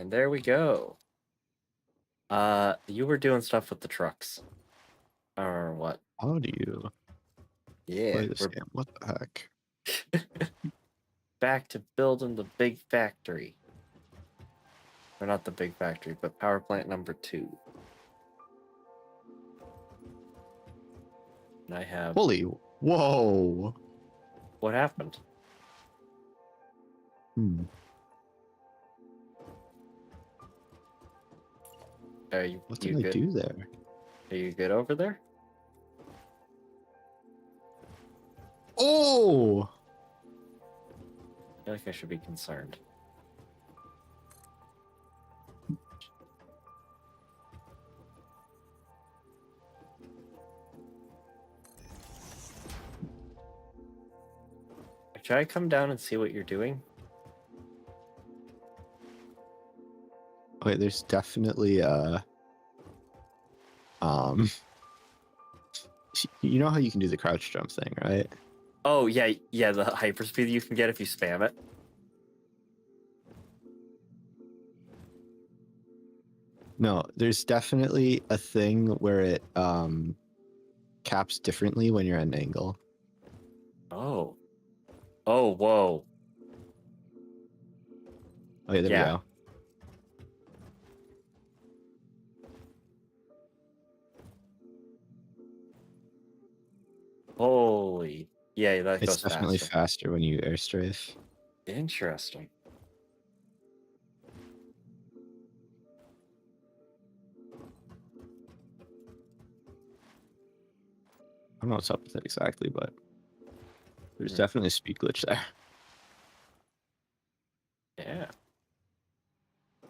And there we go. You were doing stuff with the trucks. Or what? How do you Yeah, play this game? What the heck? back to building the big factory. Or not the big factory, but power plant number 2. And I have... Holy, whoa. What happened? Are you, What you did I good? do there? Are you good over there? Oh! I feel like I should be concerned. Should I come down and see what you're doing? Wait, there's definitely you know how you can do the crouch jump thing, right? Oh, yeah, the hyperspeed you can get if you spam it. No, there's definitely a thing where it caps differently when you're at an angle. Oh. Oh, whoa. Okay, there we go. Holy. Yeah, that It's goes definitely faster. faster when you air strafe. Interesting. I don't know what's up with it exactly, but there's definitely a speed glitch there. Yeah.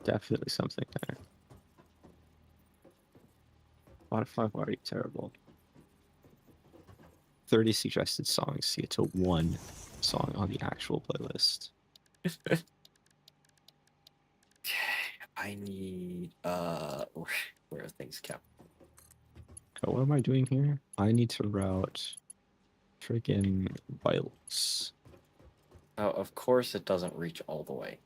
Definitely something there. Spotify, why are you terrible? 30 suggested songs to get to one song on the actual playlist. I need where are things kept? Oh, what am I doing here? I need to route friggin' Wilds. Oh, of course it doesn't reach all the way.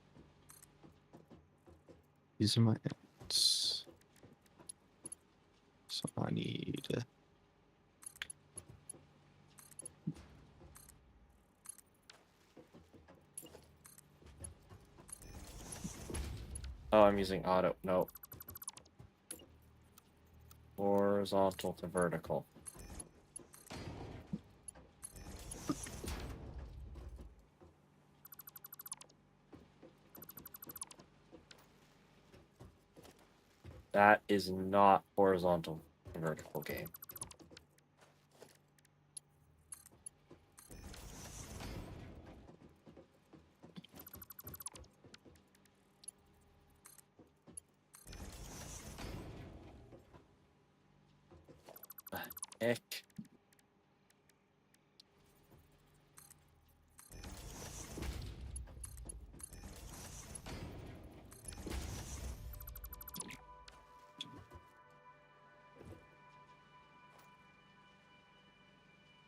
These are my ends. So I need Oh, I'm using auto. No. Horizontal to vertical. That is not horizontal to vertical game. Heck.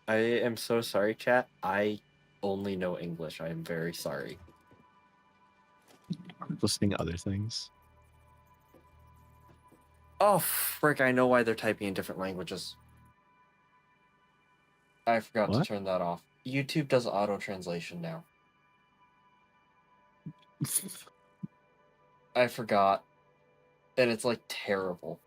I am so sorry, chat. I only know English. I am very sorry. listening to other things. Oh, frick, I know why they're typing in different languages. I forgot to turn that off. YouTube does auto translation now. I forgot. And it's like terrible.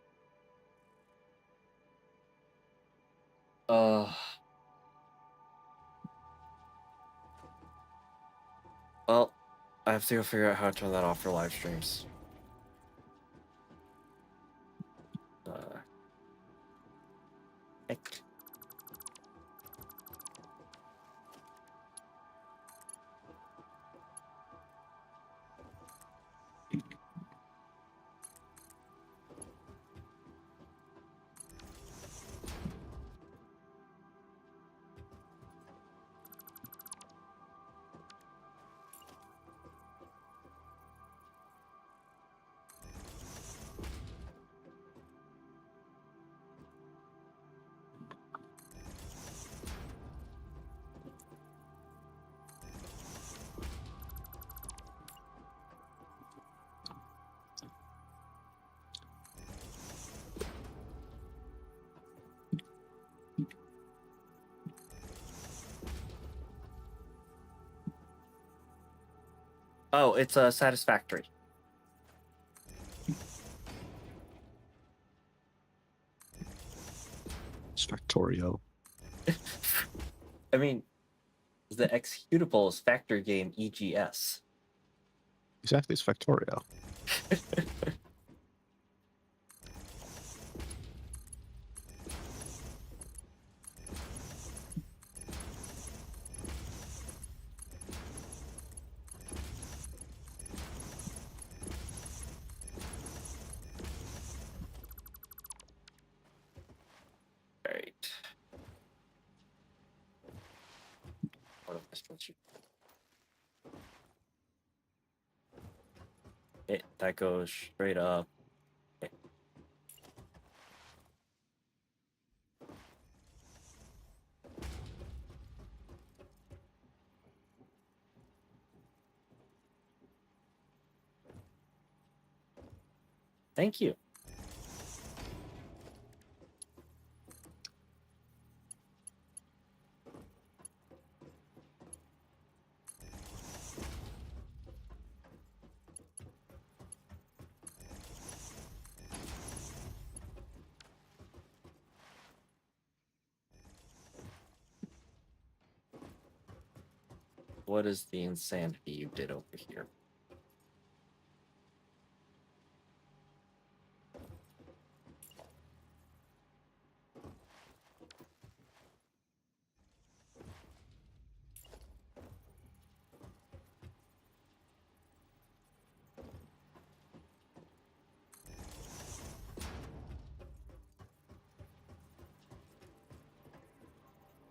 Well, I have to go figure out how to turn that off for live streams. Heck. Oh, it's a Satisfactory. It's Factorio. I mean, the executable is factory game EGS. Exactly, it's Factorio. Right. What am I supposed to? That goes straight up. Thank you. What is the insanity you did over here?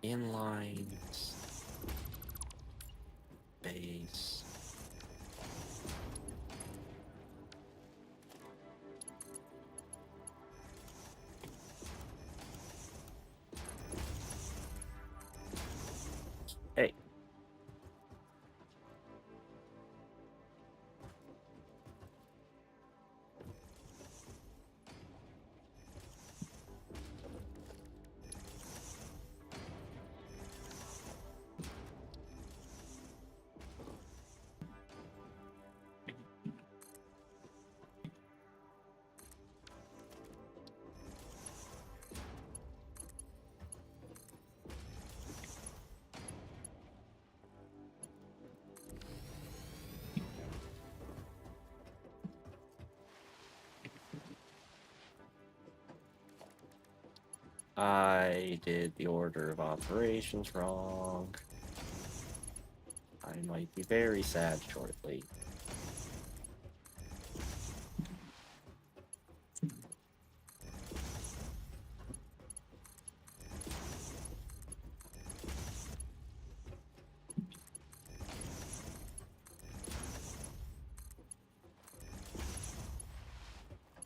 Inlines. Base. Hey. I did the order of operations wrong. I might be very sad shortly.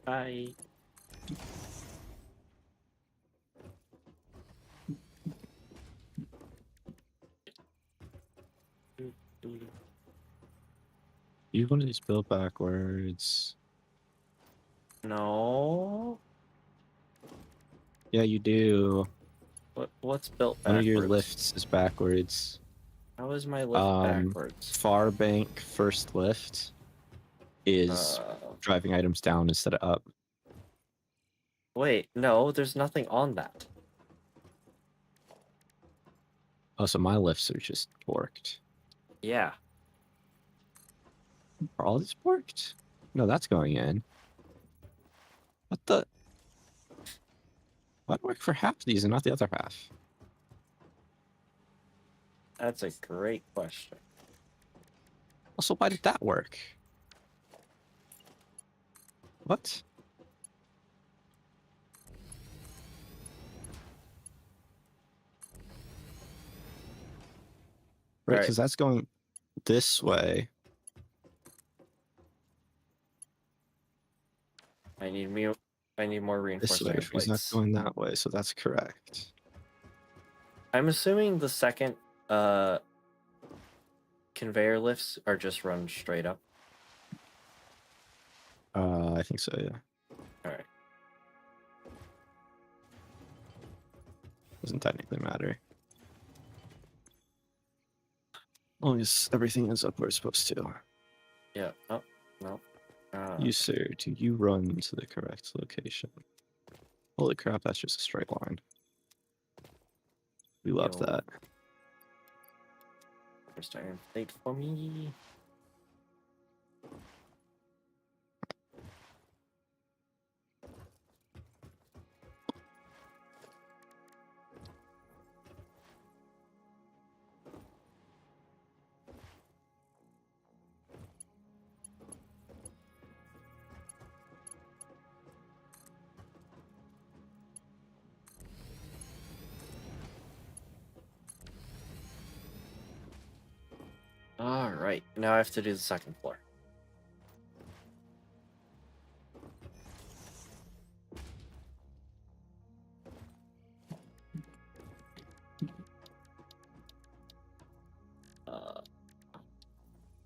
Bye. You want to spell backwards? No. Yeah, you do. What's built One of backwards? your lifts is backwards. How is my lift backwards? Far bank first lift is driving items down instead of up. Wait, no, there's nothing on that. Oh, so my lifts are just borked. Yeah. Are all these borked? No, that's going in. What the? Why'd it work for half of these and not the other half? That's a great question. Also, why did that work? What? Right, because that's going this way. I need more This way, reinforcement he's not plates. going that way, so that's correct. I'm assuming the second conveyor lifts are just run straight up. I think so, yeah. Alright. Doesn't technically matter. As long as everything is up where it's supposed to. Yeah. Oh, no. You, sir, do you run to the correct location? Holy crap, that's just a straight line. We love Yo. that. First iron plate for me. Alright, now I have to do the second floor.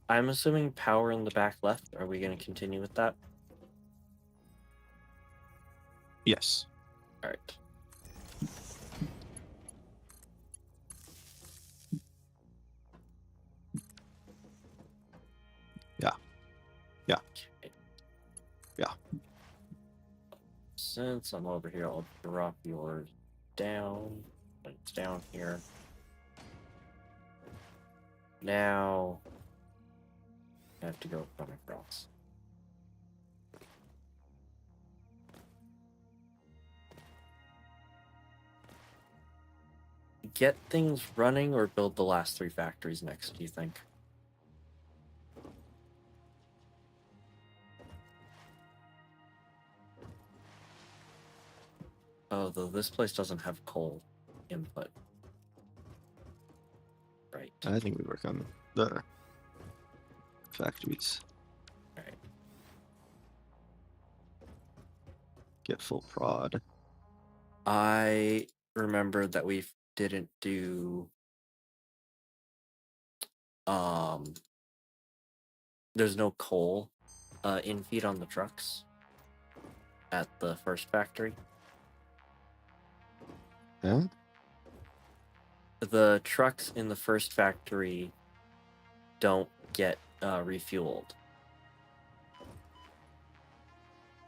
I'm assuming power in the back left. Are we going to continue with that? Yes. Alright. Yeah. Yeah. Okay. Yeah. Since I'm over here, I'll drop yours down. It's down here. Now I have to go from across. Get things running or build the last 3 factories next, do you think? Oh, though this place doesn't have coal input. Right. I think we work on the factories. Alright. Get full prod. I remember that we didn't do there's no coal in feed on the trucks at the first factory. Huh? The trucks in the first factory don't get refueled.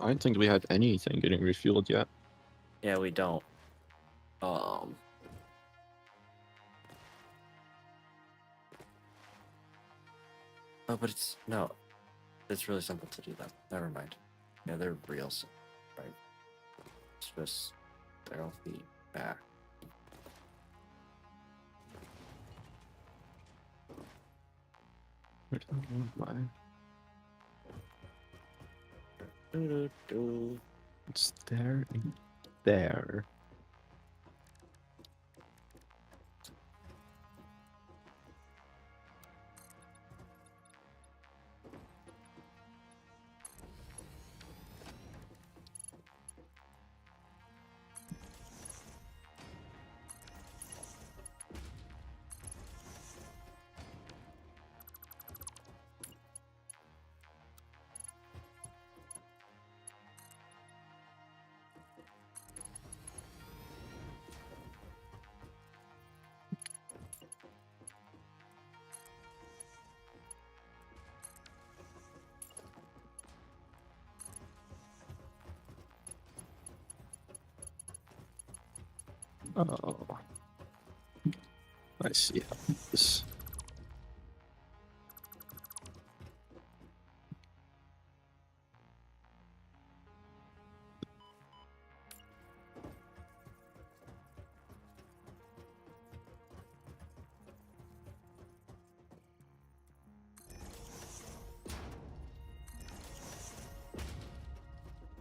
I don't think we had anything getting refueled yet. Yeah, we don't. Oh, but it's no. It's really simple to do that. Never mind. Yeah, they're real simple, right? It's just they'll be back. It's there and there. Oh, I see how this.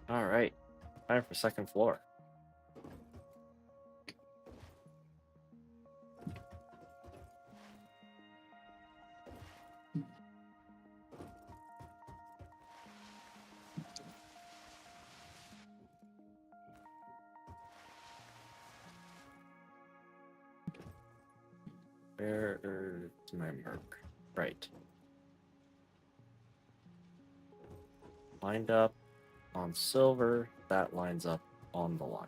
All right, time for second floor. Where's my mark? Right. Lined up on silver. That lines up on the line.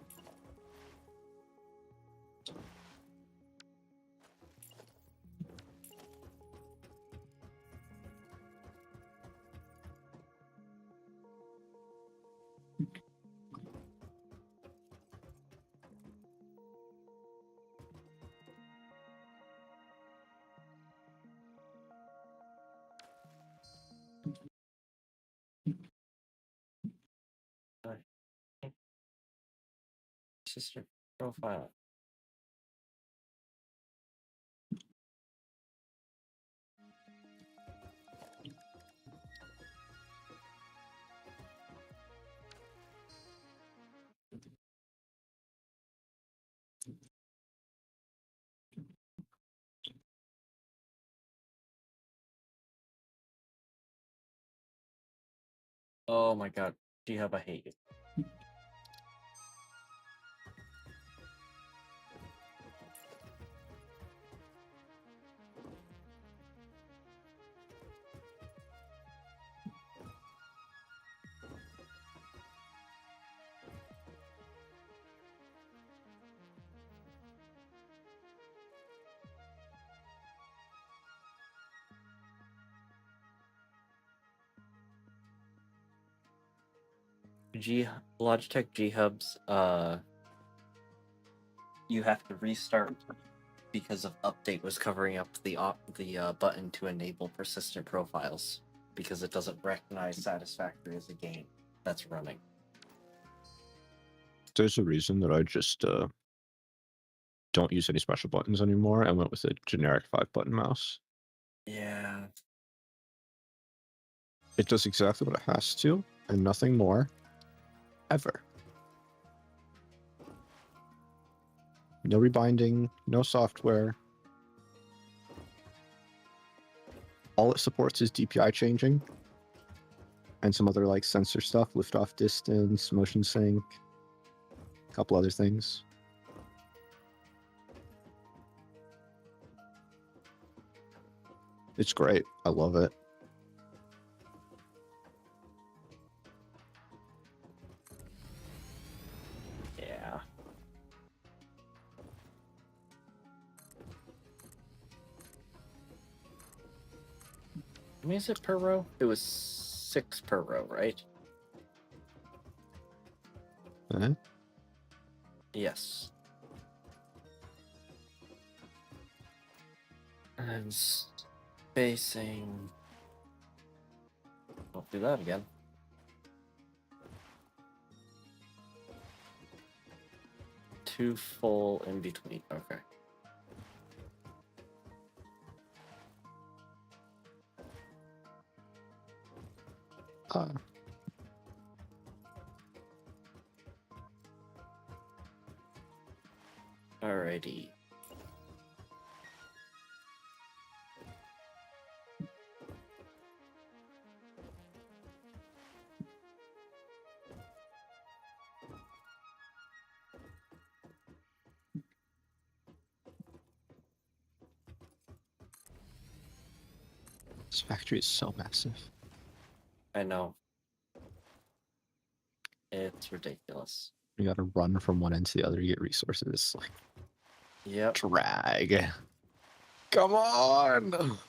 persistent profile. Oh my god, G-Hub, I hate you. Logitech G-Hubs, you have to restart because of update was covering up the button to enable persistent profiles because it doesn't recognize Satisfactory as a game that's running. There's a reason that I just don't use any special buttons anymore. I went with a generic 5-button mouse. Yeah. It does exactly what it has to, and nothing more, ever. No rebinding, no software. All it supports is DPI changing, and some other like sensor stuff, lift-off distance, motion sync, a couple other things. It's great. I love it. Yeah. How many is it per row? It was 6 per row, right? Yes. And spacing. Don't do that again. 2 full in between. Okay. Alrighty. This factory is so massive. I know. It's ridiculous. You gotta run from one end to the other to get resources. Like, yep. Drag. Come on!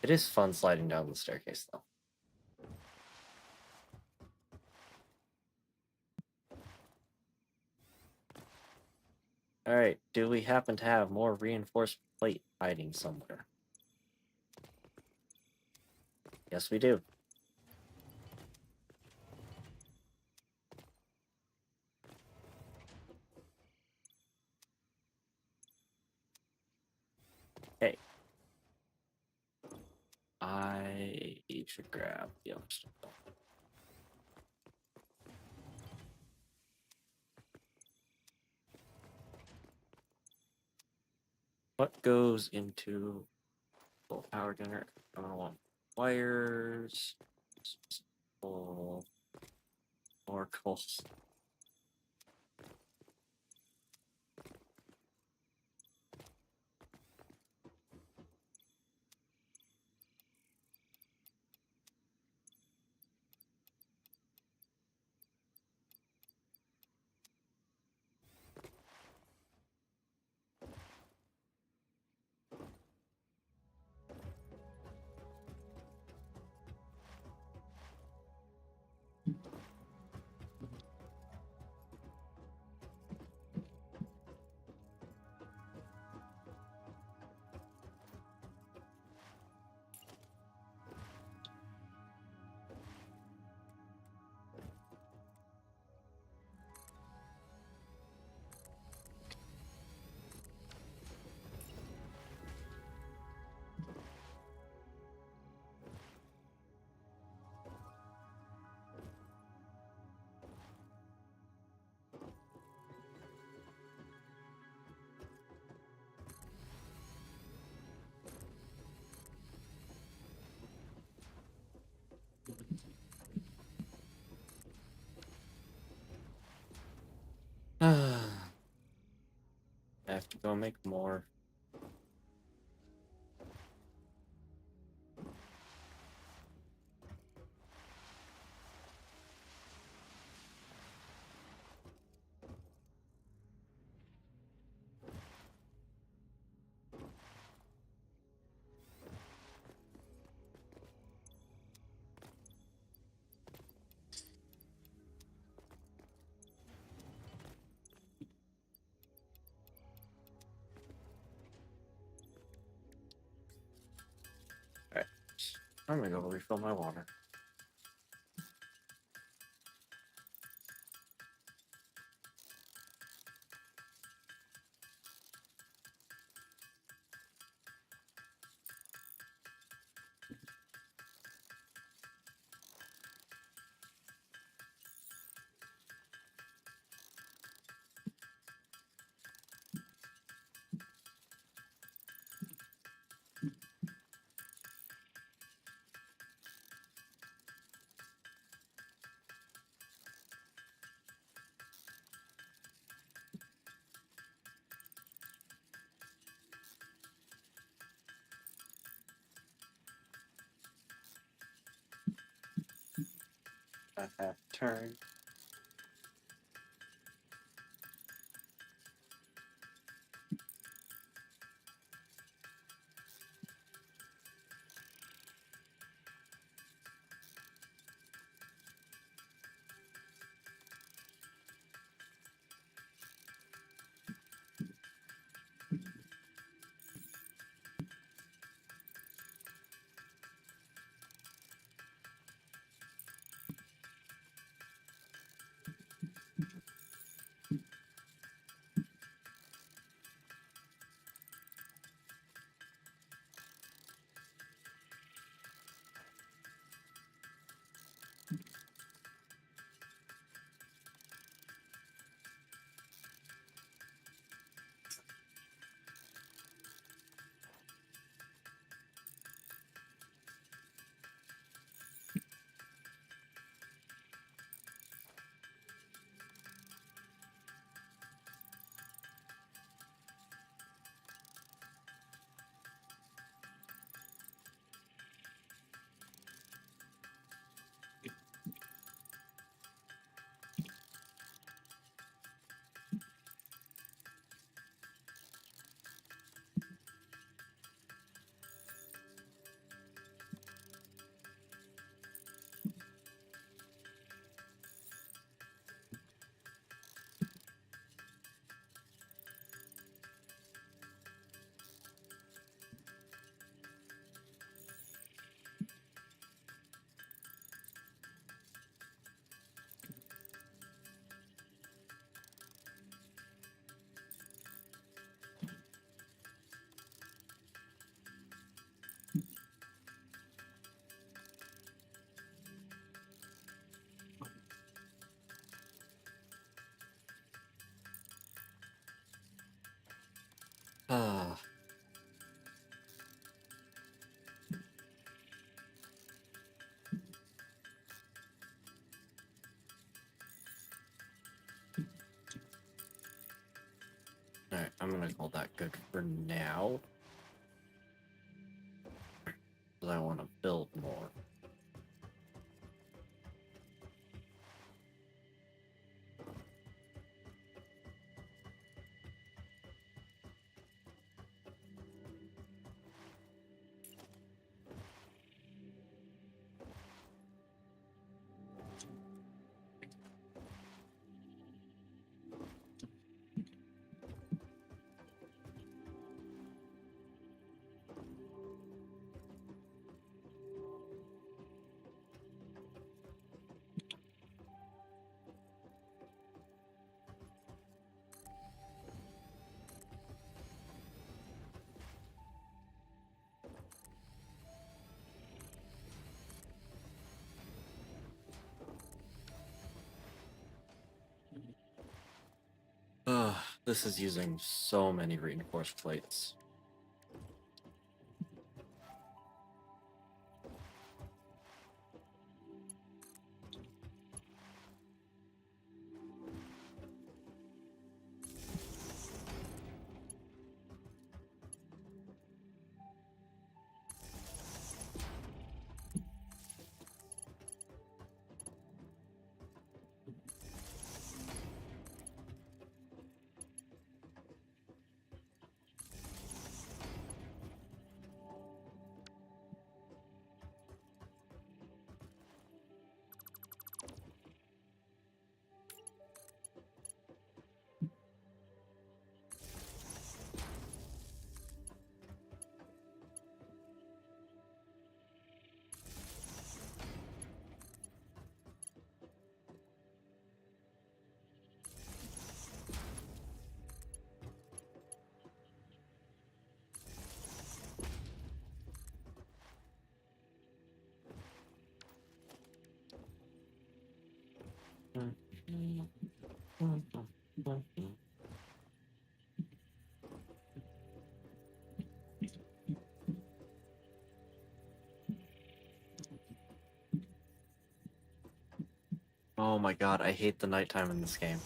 It is fun sliding down the staircase, though. Alright, do we happen to have more reinforced plate hiding somewhere? Yes, we do. Hey. I should grab the other stuff. What goes into full power generator? I don't want wires. Full more coal. have to go make more. Alright, I'm gonna go refill my water. That half turn. Ah. Alright, I'm gonna call that good for now. Because I want to build more. This is using so many reinforced plates. Oh my god, I hate the nighttime in this game.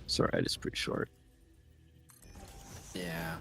It's alright, it's pretty short. Yeah.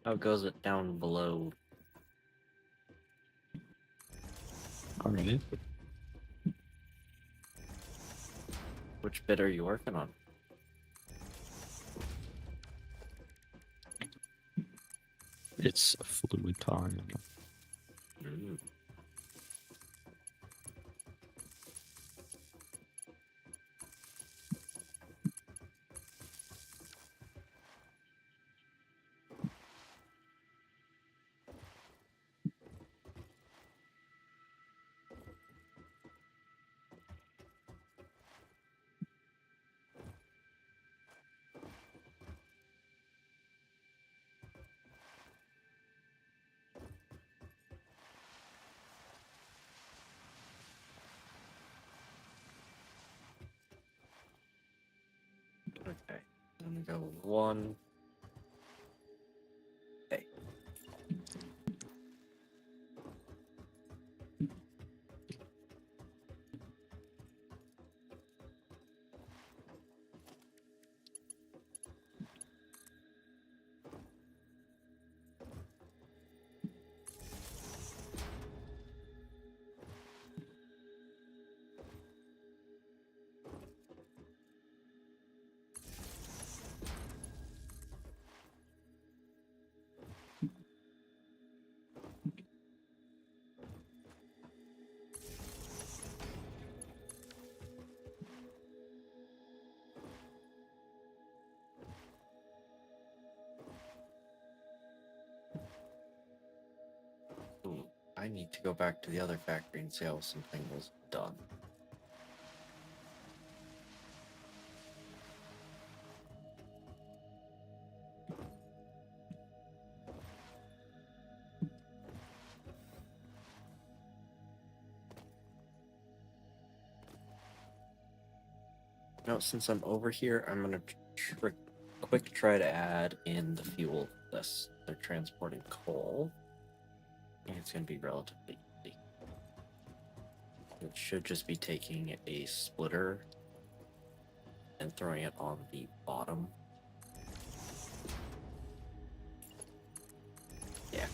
How goes it down below? Alright. Which bit are you working on? It's a fluid time. Mm. Okay, I'm gonna go 1. Okay. Ooh, I need to go back to the other factory and see how something was done. Now, since I'm over here, I'm gonna quick try to add in the fuel list. They're transporting coal, and it's gonna be relatively easy. It should just be taking a splitter and throwing it on the bottom. Yeah.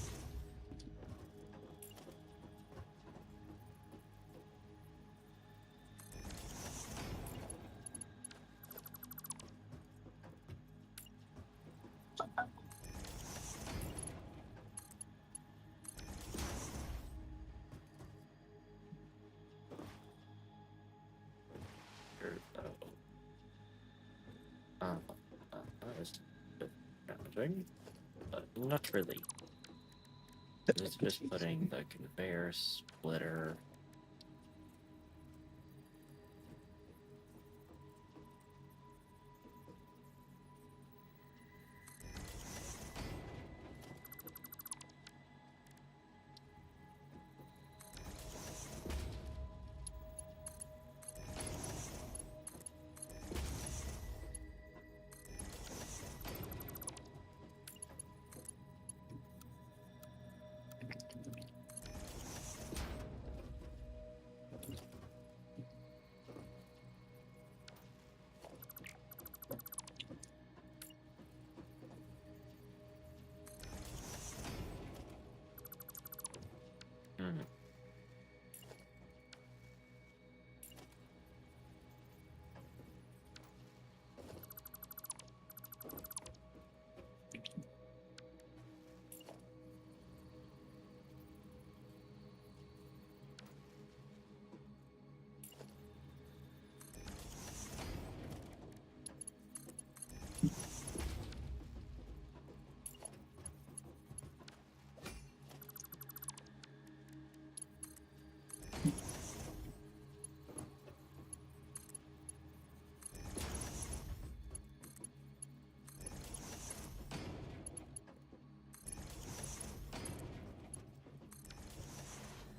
That is a bit challenging, but not really. It's just putting the conveyor splitter.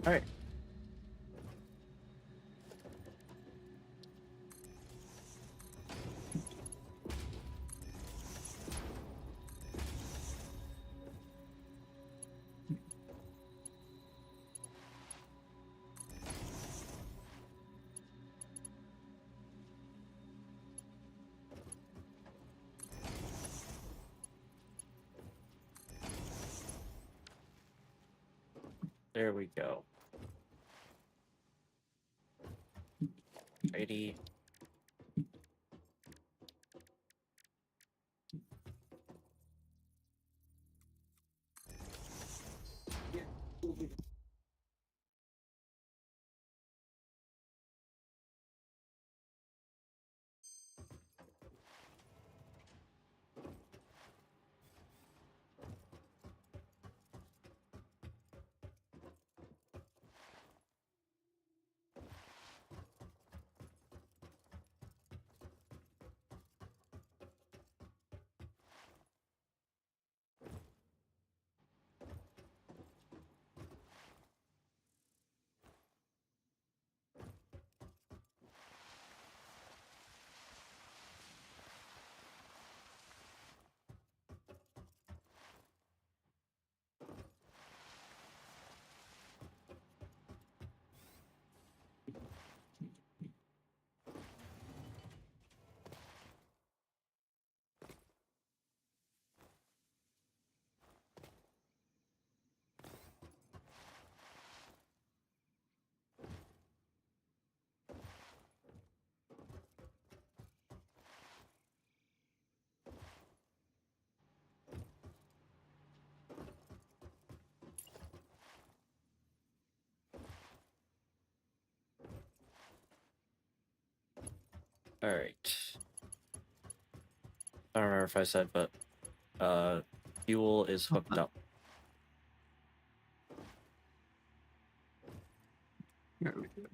All right. There we go. Ready. All right. I don't remember if I said, but fuel is hooked up. There we go.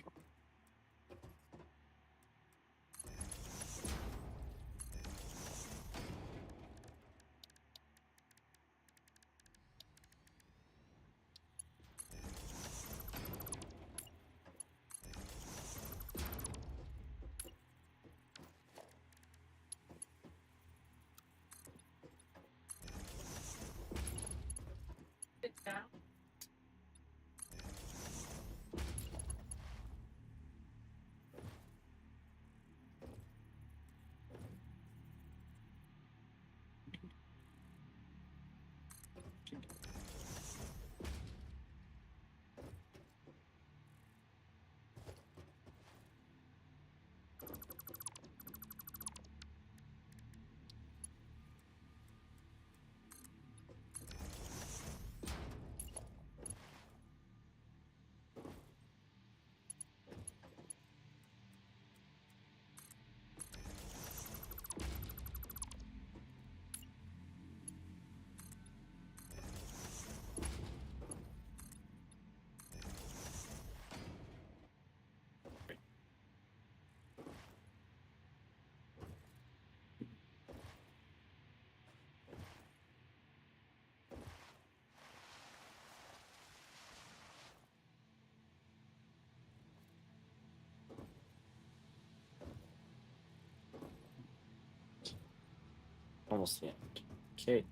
Almost the end. Okay.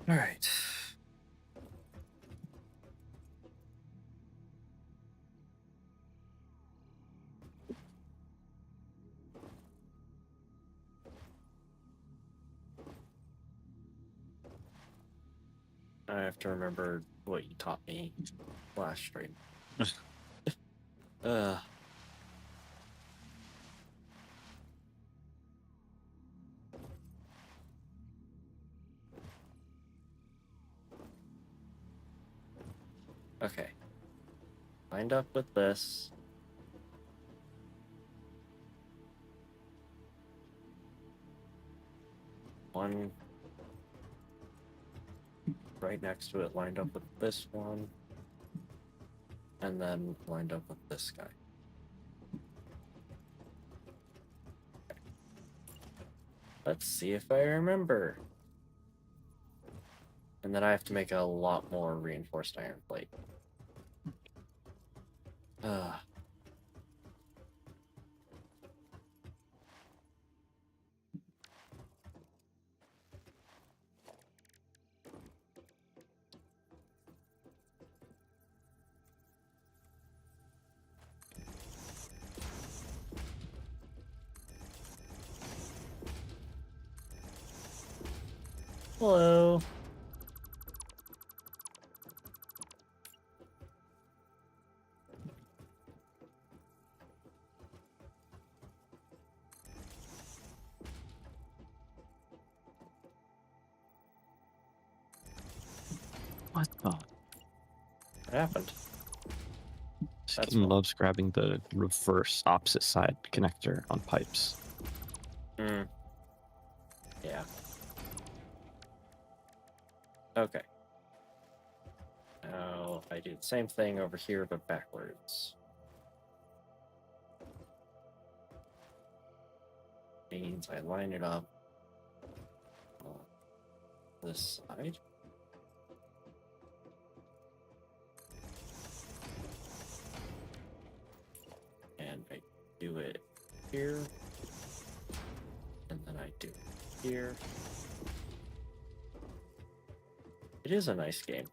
All right. I have to remember what you taught me last stream. Okay. Lined up with this. One right next to it lined up with this one. And then lined up with this guy. Okay. Let's see if I remember. And then I have to make a lot more reinforced iron plate. Hello. What the? What happened? This That's game what- loves grabbing the reverse opposite side connector on pipes. Yeah. Okay. Now I do the same thing over here, but backwards. Means I line it up on this side. And I do it here. And then I do it here. It is a nice game.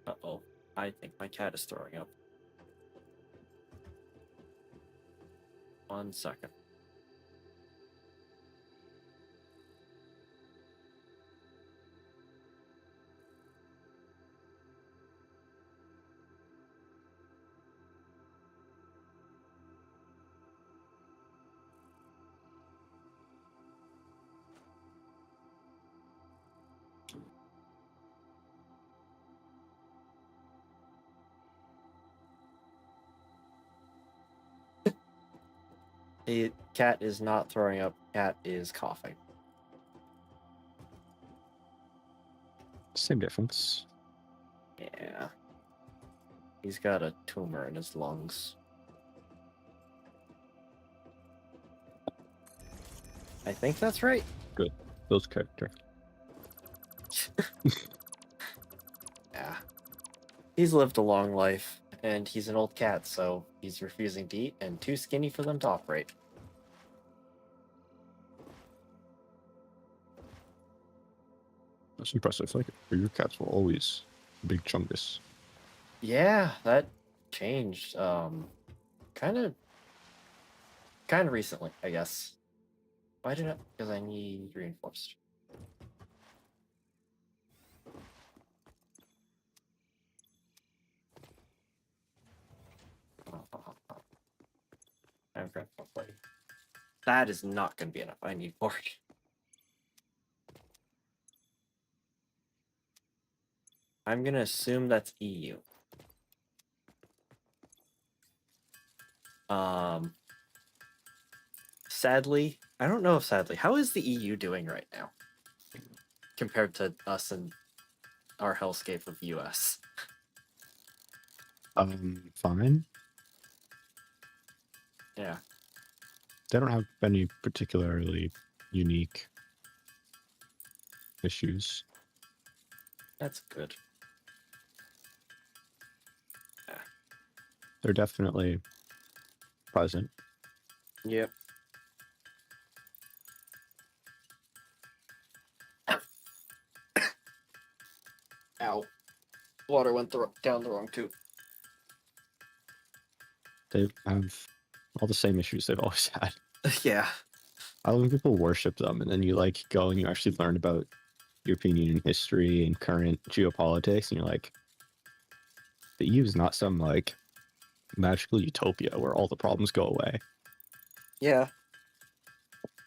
Uh-oh. I think my cat is throwing up. 1 second. The cat is not throwing up. Cat is coughing. Same difference. Yeah. He's got a tumor in his lungs. I think that's right. Those character. Yeah. He's lived a long life, and he's an old cat, so he's refusing to eat and too skinny for them to operate. That's impressive. Like your cats were always big chungus. Yeah, that changed. Kind of recently, I guess. Why did I? Because I need reinforced. I'm grateful for you. That is not going to be enough. I need more. I'm going to assume that's EU. Sadly, I don't know if sadly. How is the EU doing right now compared to us and our hellscape of US? Fine. Yeah. They don't have any particularly unique issues. That's good. They're definitely present. Yep. Ow. Water went down the wrong tube. They have all the same issues they've always had. Yeah. I love when people worship them, and then you like go and you actually learn about European Union history and current geopolitics, and you're like, the EU is not some like magical utopia where all the problems go away. Yeah.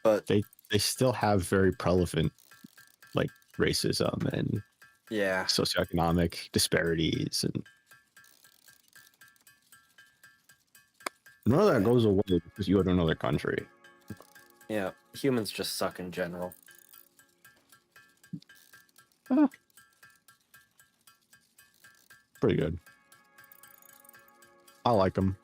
But They still have very prevalent like racism and yeah. socioeconomic disparities, and none of that goes away because you go to another country. Yeah. Humans just suck in general. Pretty good. I like them.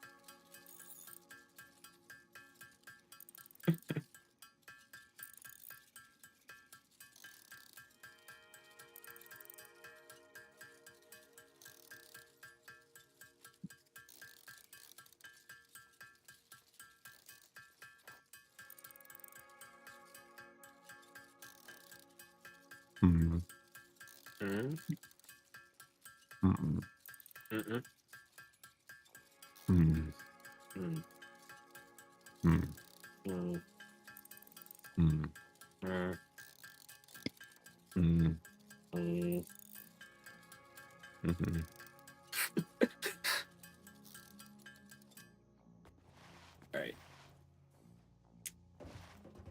Hmm. Mm. Mm. Mm-mm. Mm. Mm. Mm. Mm. Mm. Mm. Mm. Mm. Mm-hmm.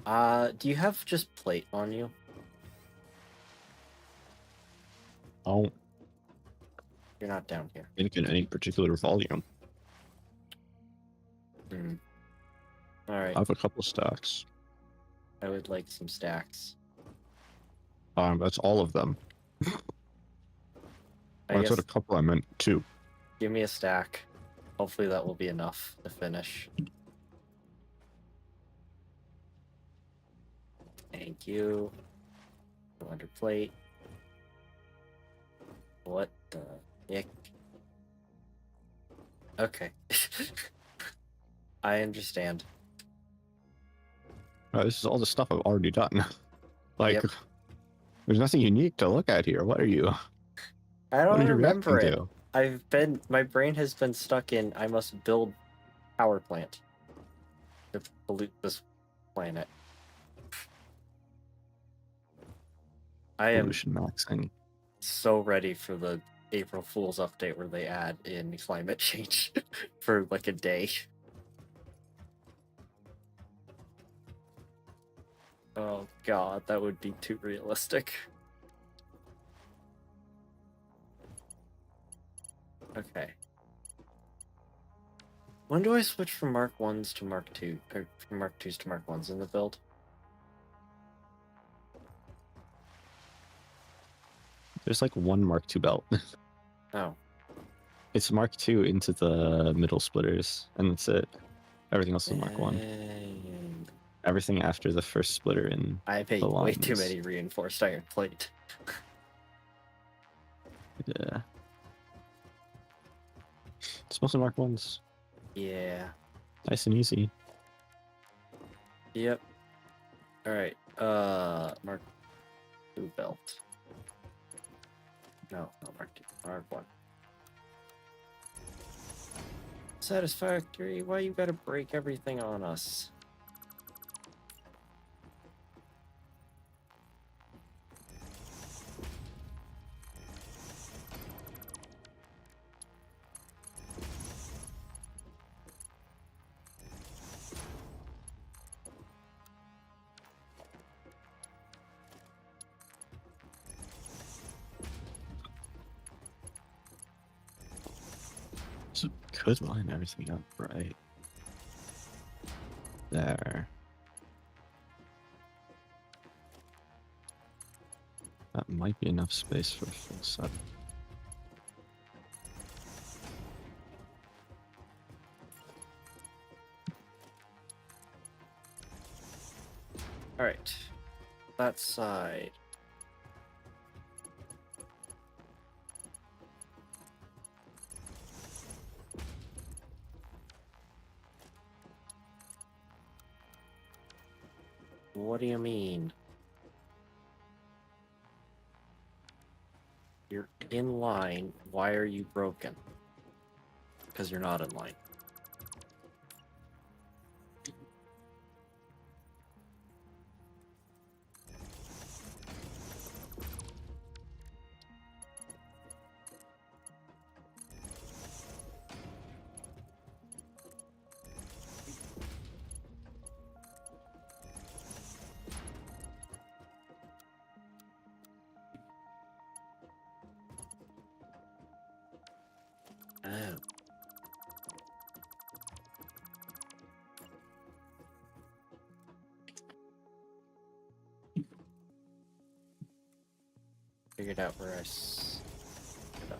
Alright. Do you have just plate on you? Oh, You're not down here. think in any particular volume. Mm. Alright. I have a couple stacks. I would like some stacks. That's all of them. I Well, I guess said a couple. I meant 2. give me a stack. Hopefully that will be enough to finish. Thank you. Go under plate. What the heck? Okay. I understand. This is all the stuff I've already done. Like, Yep. there's nothing unique to look at here. What are you? I What don't are you remember reacting it. to? My brain has been stuck in, I must build power plant to pollute this planet. I am Pollution maxing. so ready for the April Fool's update where they add in climate change for like a day. Oh god, that would be too realistic. Okay. When do I switch from Mark 1s to Mark 2, or from Mark 2s to Mark 1s in the build? There's like one Mark II belt. Oh. It's Mark II into the middle splitters, and that's it. Everything else is Mark 1. Dang. Everything after the first splitter in I paid the way lines. too many reinforced iron plate. Yeah. It's mostly Mark 1s. Yeah. Nice and easy. Yep. Alright. Mark 2 belt. No, not Mark 2. Mark 1. Satisfactory, why you gotta break everything on us? So could line everything up right there. That might be enough space for a full set. Alright. That side. What do you mean? You're in line. Why are you broken? Because you're not in line. Oh. Figured out where no.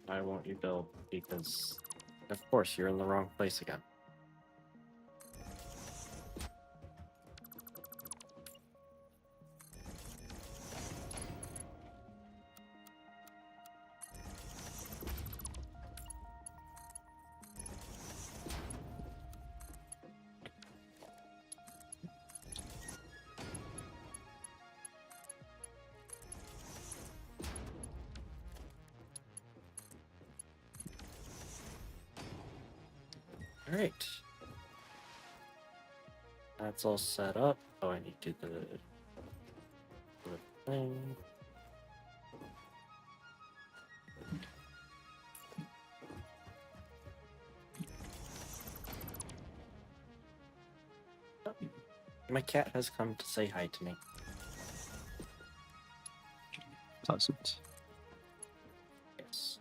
Why won't you build? Because, of course, you're in the wrong place again. Alright. That's all set up. Oh, I need to do the thing. My cat has come to say hi to me. Pleasant. Yes.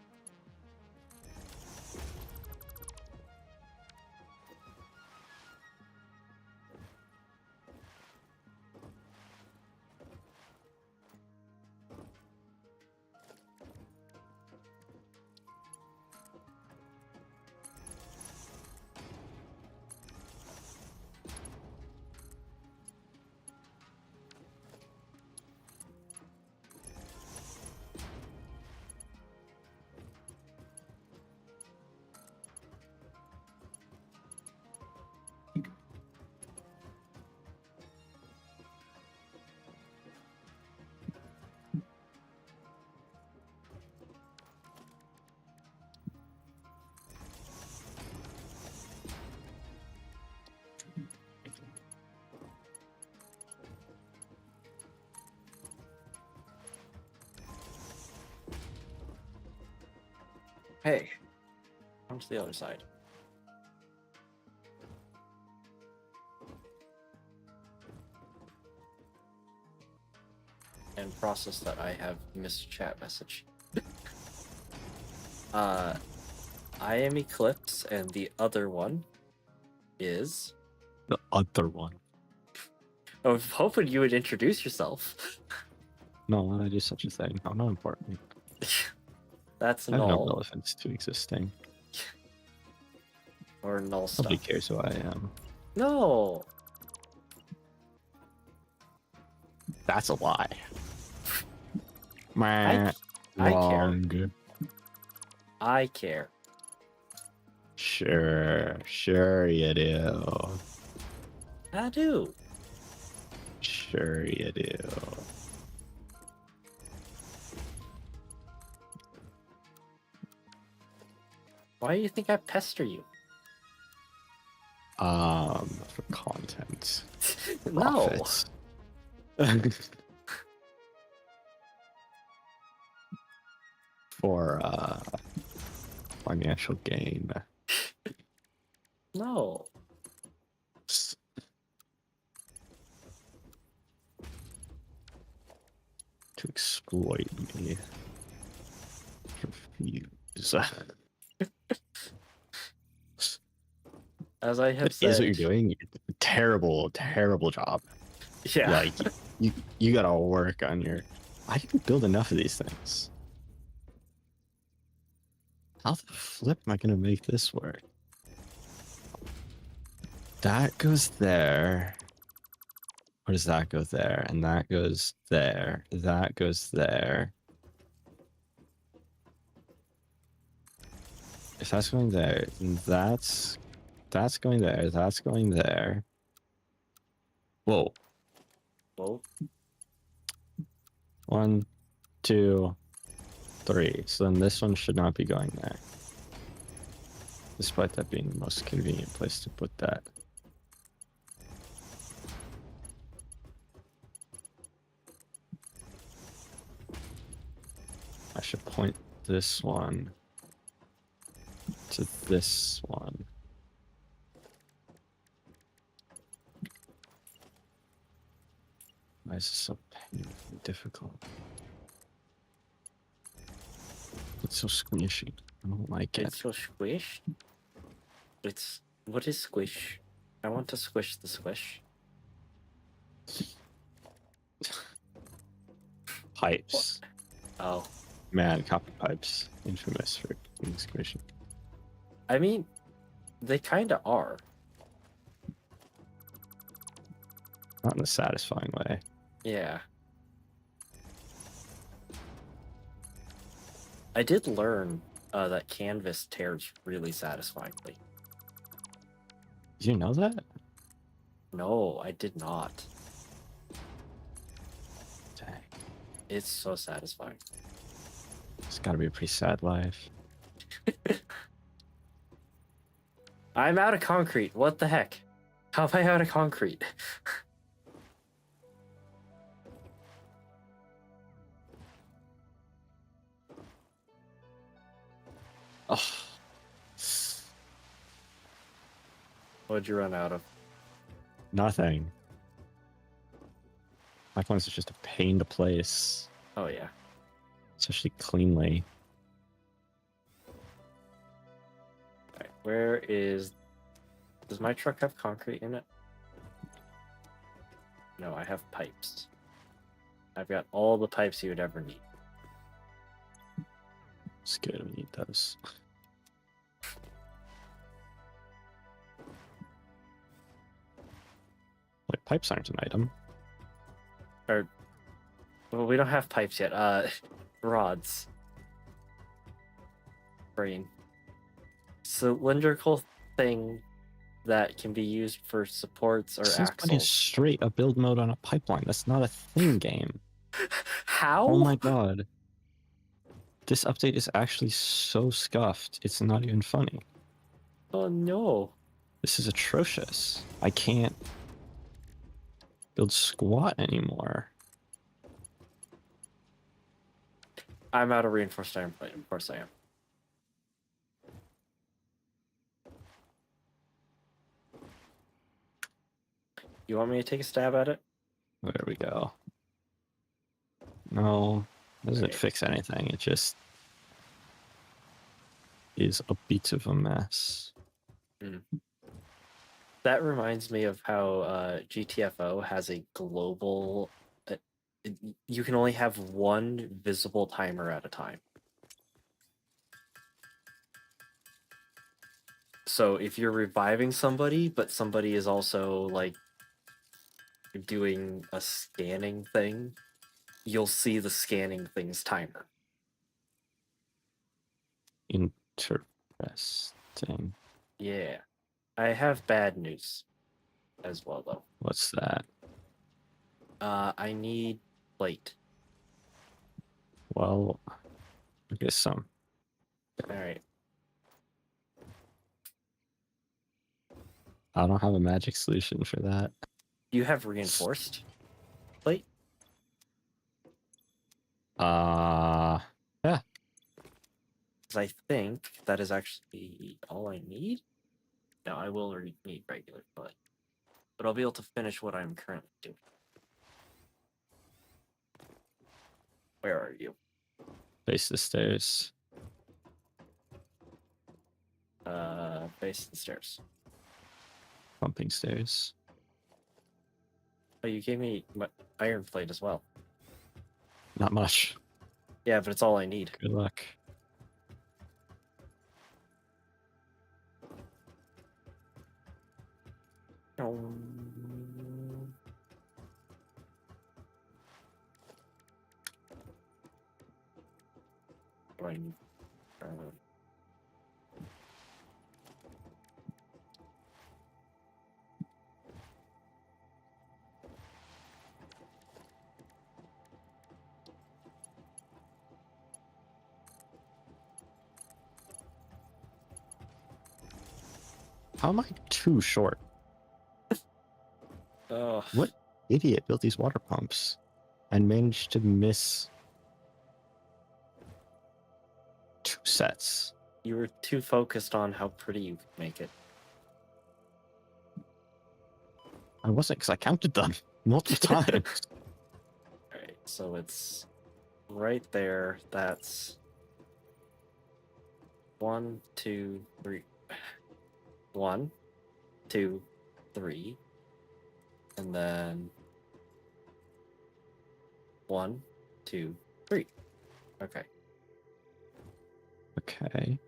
Hey, come to the other side. And process that I have missed chat message. I am Eclipse, and the other one is... The other one. I was hoping you would introduce yourself. No, why would I do such a thing? I'm not important. That's I have no null. relevance to existing. Or null Nobody stuff. cares who I am. No! That's a lie. I care. Wrong. I care. Sure you do. I do. Sure you do. Why do you think I pester you? For content. No. Profits. For financial gain. No. To exploit me. Confuse. As I have It said. is what you're doing. Terrible job. Yeah. Like you gotta work on your. I didn't build enough of these things. How the flip am I gonna make this work? that goes there. Or does that go there? And that goes there. That goes there. If that's going there, then that's going there. That's going there. Whoa. Well, 1, 2, 3. So then this one should not be going there. Despite that being the most convenient place to put that. I should point this one to this one. Why is this so painfully difficult? It's so squishy. I don't like it. it's so squish. It's what is squish? I want to squish the squish. Pipes. Oh, Man, copy pipes. Infamous for being squishy. I mean, they kind of are. Not in a satisfying way. Yeah. I did learn that canvas tears really satisfyingly. Did you know that? No, I did not. Dang. It's so satisfying. It's gotta be a pretty sad life. I'm out of concrete. What the heck? How am I out of concrete? Oh. What'd you run out of? Nothing. My points is just a pain to place, Oh, yeah. especially cleanly. Alright, where is... Does my truck have concrete in it? No, I have pipes. I've got all the pipes you would ever need. It's good, we need those. Wait, pipes aren't an item. Or... Well, we don't have pipes yet. Rods. Brain. Cylindrical thing that can be used for supports or Since when is axles. straight a build mode on a pipeline? That's not a thing game. How? Oh my god. This update is actually so scuffed, it's not even funny. Oh no. This is atrocious. I can't build squat anymore. I'm out of reinforced iron plate. Of course I am. You want me to take a stab at it? There we go. No, doesn't Okay. fix anything. It just is a bit of a mess. That reminds me of how GTFO has a global... you can only have one visible timer at a time. So if you're reviving somebody, but somebody is also like doing a scanning thing, you'll see the scanning thing's timer. Interesting. Yeah. I have bad news as well, though. What's that? I need plate. Well, I guess some. Alright. I don't have a magic solution for that. You have reinforced plate? Yeah. Because I think that is actually all I need. No, I will need regular plate. But I'll be able to finish what I'm currently doing. Where are you? Face the stairs. Face the stairs. Pumping stairs. Oh, you gave me my iron plate as well. Not much. Yeah, but it's all I need. Good luck. do I need? How am I too short? Oh, What idiot built these water pumps and managed to miss 2 sets? you were too focused on how pretty you could make it. I wasn't, because I counted them multiple times. Alright, so it's right there. That's 1, 2, 3. 1, 2, 3. And then 1, 2, 3. Okay. Okay.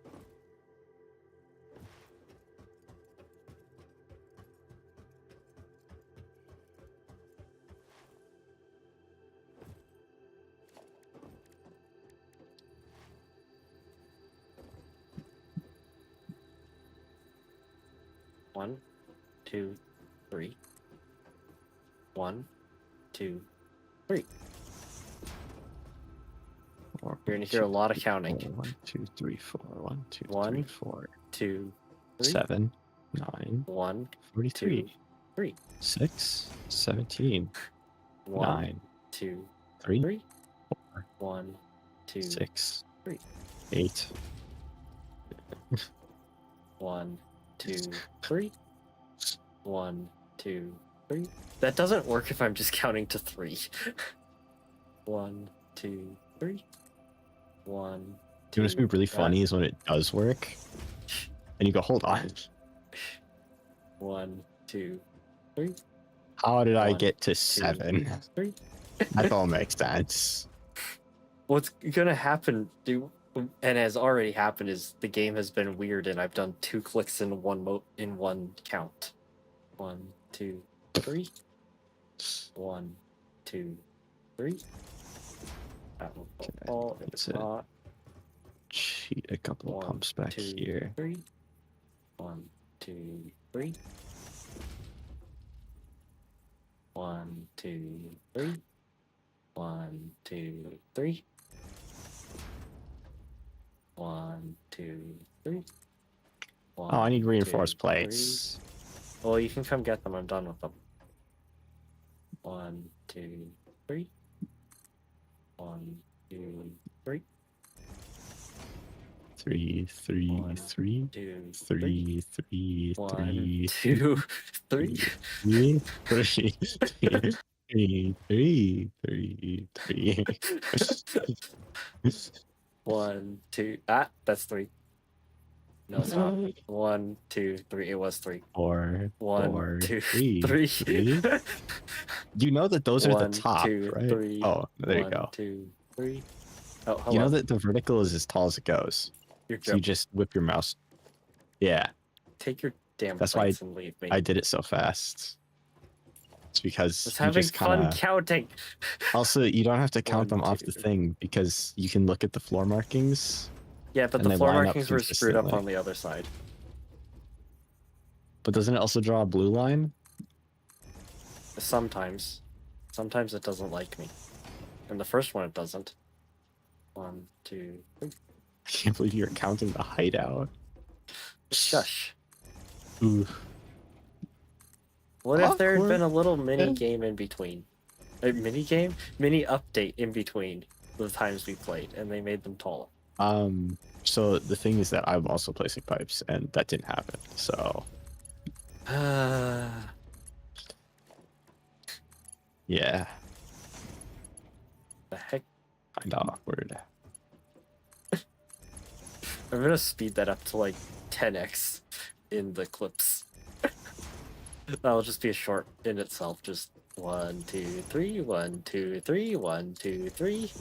One, 2, 3. 1, 2, 3. Four, You're gonna hear a lot of counting. 1, 2, 3, 4. 1, 2, 3, 1, 4. 2, 3. 7, 9, 1, 43. 2, 3. 6, 17. 1, 9, 2, 3, 3. 4, 1, 2, 6, 3. 8. 1, 2, 3. 1, 2, 3. That doesn't work if I'm just counting to 3. 1, 2, 3. 1, 2. You know what's be really funny is when it does work, and you go, hold on. 1, 2, 3. How did I 1, get to 2, 7? 3. That don't make sense. What's gonna happen, dude, and has already happened, is the game has been weird, and I've done 2 clicks in one count. 1, 2, 3. 1, 2, 3. That will fall. If it's not, Cheat a couple of 1, pumps back 2, here. 3. 1, 2, 3. 1, 2, 3. 1, 2, 3. 1, 2, 3. Oh, I need 1, reinforced 2, plates. 3. Well, you can come get them. I'm done with them. 1, 2, 3. 1, 2, 3. 3, 3, 1, 3, 2, 3, 3, 1, 3, 2, 3. 3, 3, 3, 3, 3, 3. 1, 2. Ah, that's 3. No, it's not. 1, 2, 3. It was 3. 4, 1, 4, 2, 3, 3. 3. You know that those are the 1, top, 2, right? 3. Oh, there you 1, go. 2, 3. Oh, hello. You know that the vertical is as tall as it goes. Your So you grip. just whip your mouse. Yeah, Take your damn that's why plates and leave me. I did it so fast. It's because Just you having just fun kind of. counting. Also, you don't have to count 1, them off 2. the thing because you can look at the floor markings. Yeah, but And the they floor line up markings were screwed up consistently. on the other side. But doesn't it also draw a blue line? Sometimes. Sometimes it doesn't like me. And the first one it doesn't. 1, 2, 3. I can't believe you're counting the hideout. Shush. Ooh. What if there had Awkward. been a little mini game in between? A mini game? Mini update in between the times we played, and they made them taller. So the thing is that I'm also placing pipes, and that didn't happen. So yeah, The heck? kind of awkward. I'm gonna speed that up to like 10x in the clips. That'll just be a short in itself. Just 1, 2, 3, 1, 2, 3, 1, 2, 3.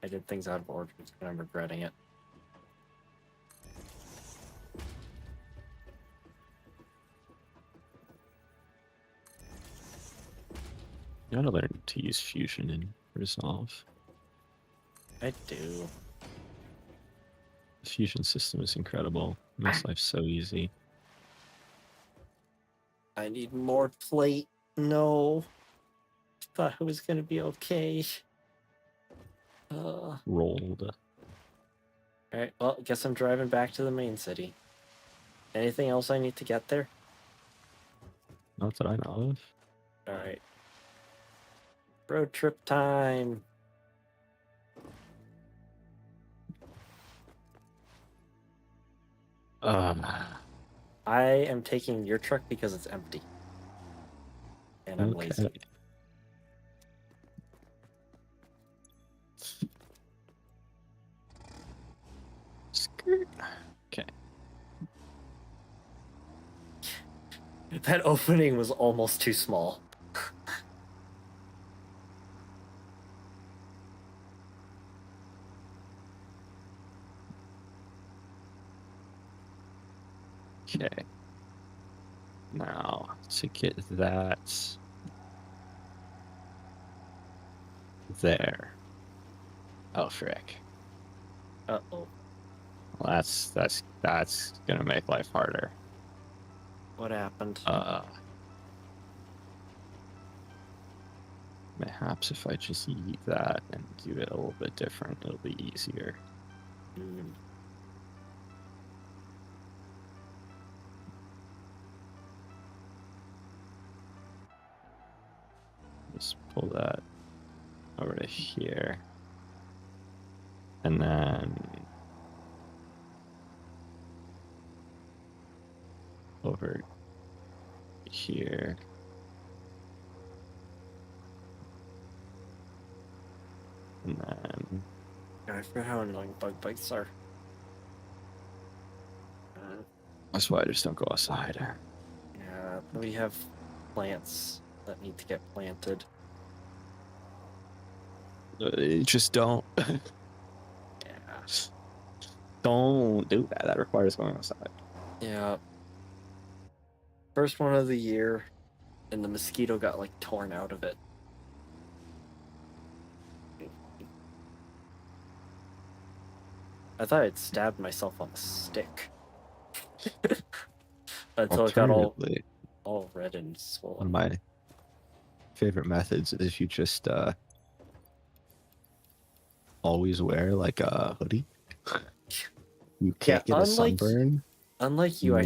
I I did things out of order, and I'm regretting it. You gotta learn to use fusion and resolve. I do. The fusion system is incredible. It makes life so easy. I need more plate. No. Thought it was gonna be okay. Rolled. Alright, well, guess I'm driving back to the main city. Anything else I need to get there? Not that I know of. Alright. Road trip time. I am taking your truck because it's empty. And I'm lazy. Skirt. Okay. That opening was almost too small. Okay. Now, to get that there. Oh, frick. Uh-oh. Well, that's gonna make life harder. What happened? Perhaps if I just eat that and do it a little bit different, it'll be easier. Just pull that over to here. And then over here. And then I forgot how annoying bug bites are. that's why I just don't go outside. Yeah, we have plants that need to get planted. Just don't. Yeah. Don't do that. That requires going outside. Yeah. First one of the year, and the mosquito got like torn out of it. I thought I'd stabbed myself on a stick. Until it got all red and swollen. One of my favorite methods is if you just always wear like a hoodie. You can't get a sunburn. Unlike you, I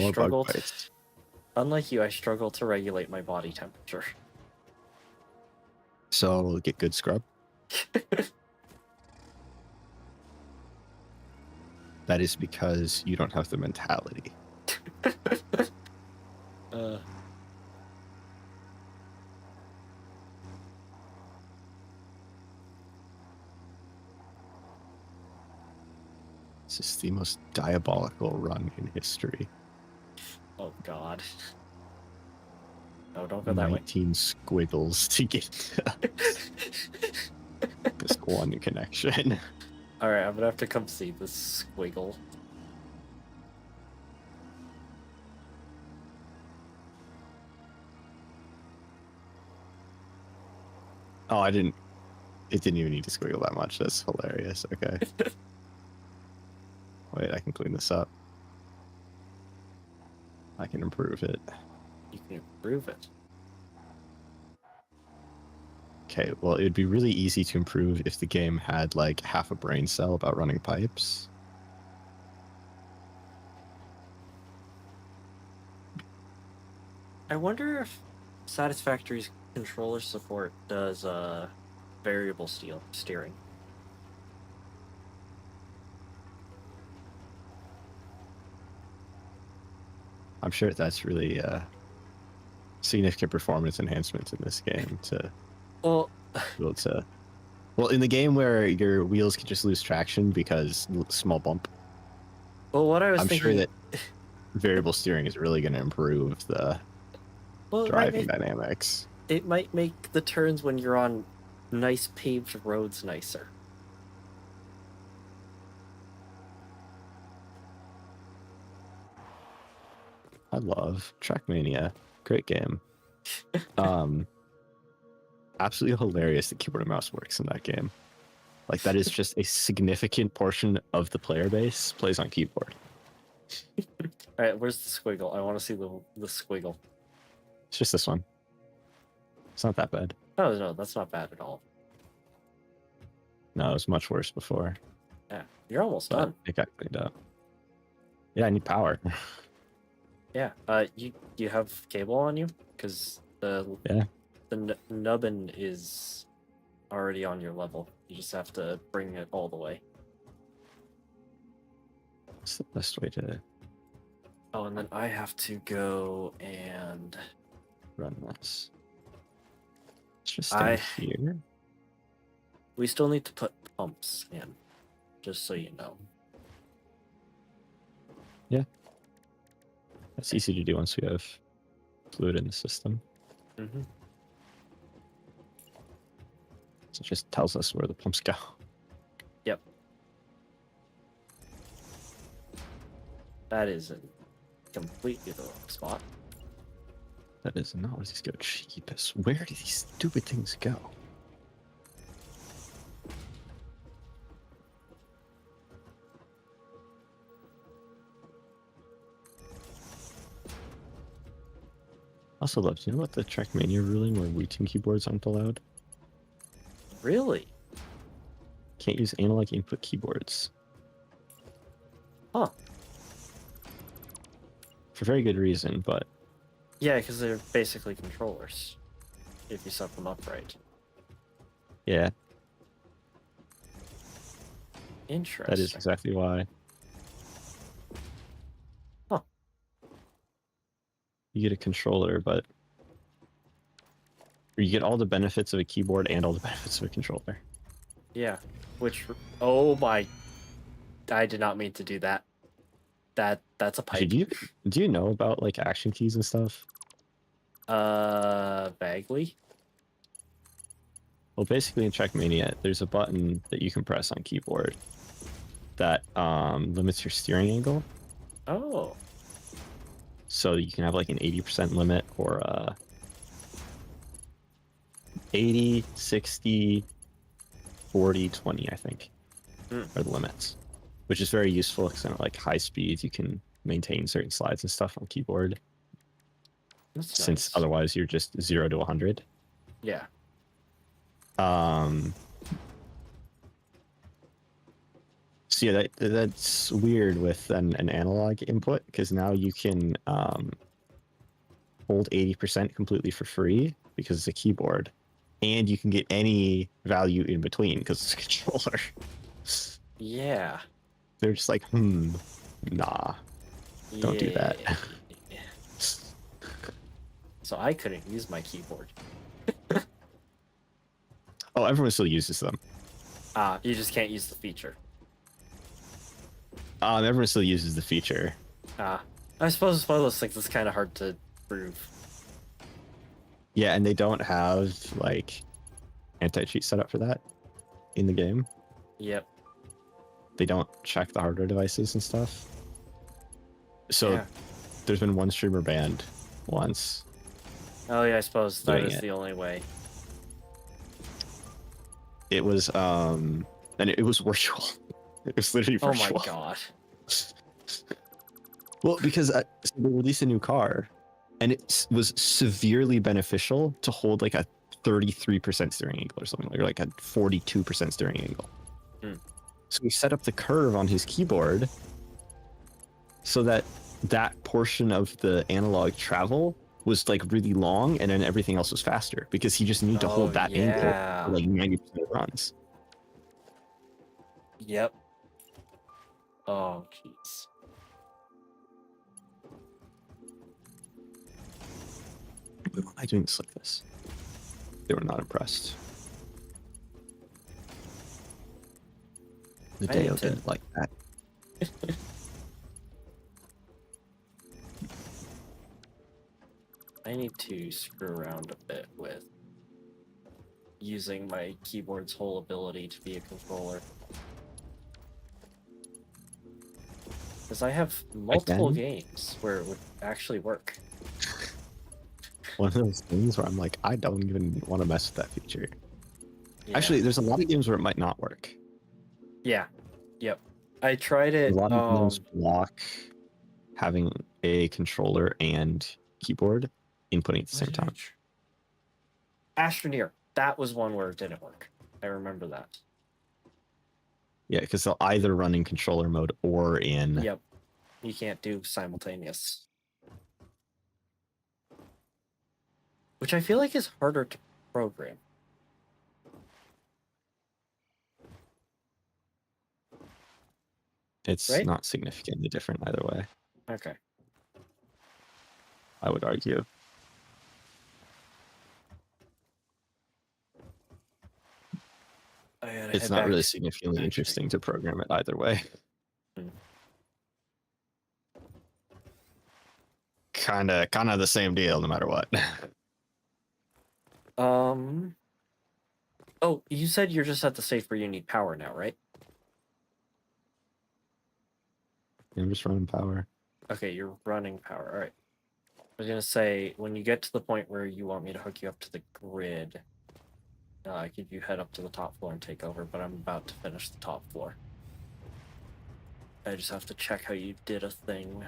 struggle to regulate my body temperature. So get good scrub. That is because you don't have the mentality. This is the most diabolical run in history. Oh God. No, don't go that way. 19 squiggles to get this one connection. Alright, I'm gonna have to come see this squiggle. Oh, it didn't even need to squiggle that much. That's hilarious. Okay. Wait, I can clean this up. I can improve it. You can improve it. Okay, well, it would be really easy to improve if the game had like half a brain cell about running pipes. I wonder if Satisfactory's controller support does variable steering. I'm sure that's really significant performance enhancements in this game to well, be able to. Well, in the game where your wheels can just lose traction because small bump. Well, what I was I'm thinking... sure that variable steering is really going to improve the driving dynamics. It might make the turns when you're on nice paved roads nicer. I love Trackmania. Great game. Absolutely hilarious that keyboard and mouse works in that game. Like, that is just a significant portion of the player base plays on keyboard. All right, where's the squiggle? I want to see the squiggle. It's just this one. It's not that bad. Oh no, that's not bad at all. No, it was much worse before. Yeah, you're almost But done. it got cleaned up. Yeah, I need power. Yeah. You have cable on you? Because the nubbin is already on your level. You just have to bring it all the way. What's the best way to Oh, and then I have to go and run this? Let's just stay here. we still need to put pumps in, just so you know. Yeah. That's easy to do once we have fluid in the system. Mm-hmm. So it just tells us where the pumps go. Yep. That is in completely the wrong spot. That is not where these go. Cheapest. Where do these stupid things go? Also, love, do you know what the Trackmania ruling where routing keyboards aren't allowed? Really? Can't use analog input keyboards. Huh. For very good reason, but Yeah, because they're basically controllers, if you set them up right. yeah, Interesting. that is exactly why. Huh. You get a controller, but or you get all the benefits of a keyboard and all the benefits of a controller. Yeah, which, oh my, I did not mean to do that. That's a pipe. Do you know about like action keys and stuff? Vaguely. Well, basically in Trackmania, there's a button that you can press on keyboard that limits your steering angle. Oh. So you can have like an 80% limit or 80, 60, 40, 20, I think, are the limits, which is very useful because at like high speeds you can maintain certain slides and stuff on keyboard. That's Since nice. otherwise you're just 0 to 100. Yeah. So yeah, that's weird with an analog input because now you can hold 80% completely for free because it's a keyboard, and you can get any value in between because it's a controller. Yeah. They're just like, nah, don't do that. So I couldn't use my keyboard. Oh, everyone still uses them. You just can't use the feature. Everyone still uses the feature. I suppose it's one of those things that's kind of hard to prove. Yeah, and they don't have like anti-cheat set up for that in the game. Yep. They don't check the hardware devices and stuff. So Yeah. there's been one streamer banned once. Oh yeah, I suppose that Doing is it. the only way. It was and it was virtual. It was literally virtual. Oh my god. Well, because so they released a new car, and it was severely beneficial to hold like a 33% steering angle or something, like a 42% steering angle. So we set up the curve on his keyboard so that that portion of the analog travel was like really long, and then everything else was faster because he just needed to hold that angle for like 90% of runs. Yep. Oh jeez. Why am I doing this like this? They were not impressed. The Deo didn't like that. I need to screw around a bit with using my keyboard's whole ability to be a controller. Because I have multiple Again? games where it would actually work. One of those things where I'm like, I don't even want to mess with that feature. Yeah. Actually, there's a lot of games where it might not work. Yeah. Yep. I tried it. A lot of games block having a controller and keyboard inputting at the same time. Astroneer. That was one where it didn't work. I remember that. Yeah, because they'll either run in controller mode or in. Yep. You can't do simultaneous. Which I feel like is harder to program. It's right? not significantly different either way, Okay. I would argue. It's not really significantly interesting to program it either way. Kind of the same deal no matter what. Oh, you said you're just at the stage where you need power now, right? I'm just running power. Okay, you're running power. All right. I was gonna say, when you get to the point where you want me to hook you up to the grid, could you head up to the top floor and take over? But I'm about to finish the top floor. I just have to check how you did a thing.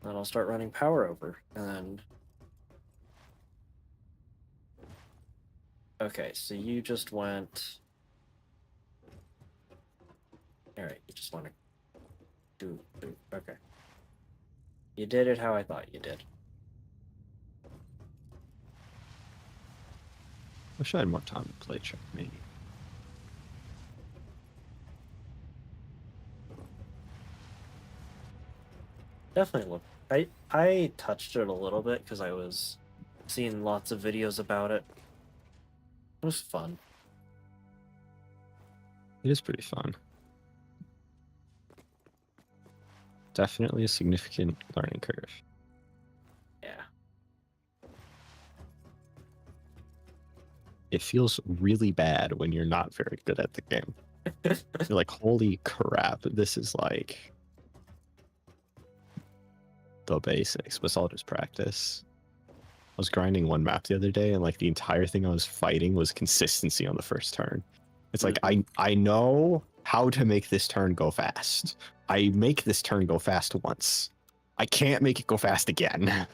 Then I'll start running power over, and then... Okay, so you just went... Alright, you just want to do... Okay. You did it how I thought you did. Wish I had more time to play check, maybe. Definitely look. I touched it a little bit because I was seeing lots of videos about it. It was fun. It is pretty fun. Definitely a significant learning curve. Yeah. It feels really bad when you're not very good at the game. You're like, holy crap, this is like the basics, but it's all just practice. I was grinding one map the other day, and like the entire thing I was fighting was consistency on the first turn. It's like, I know how to make this turn go fast. I make this turn go fast once. I can't make it go fast again.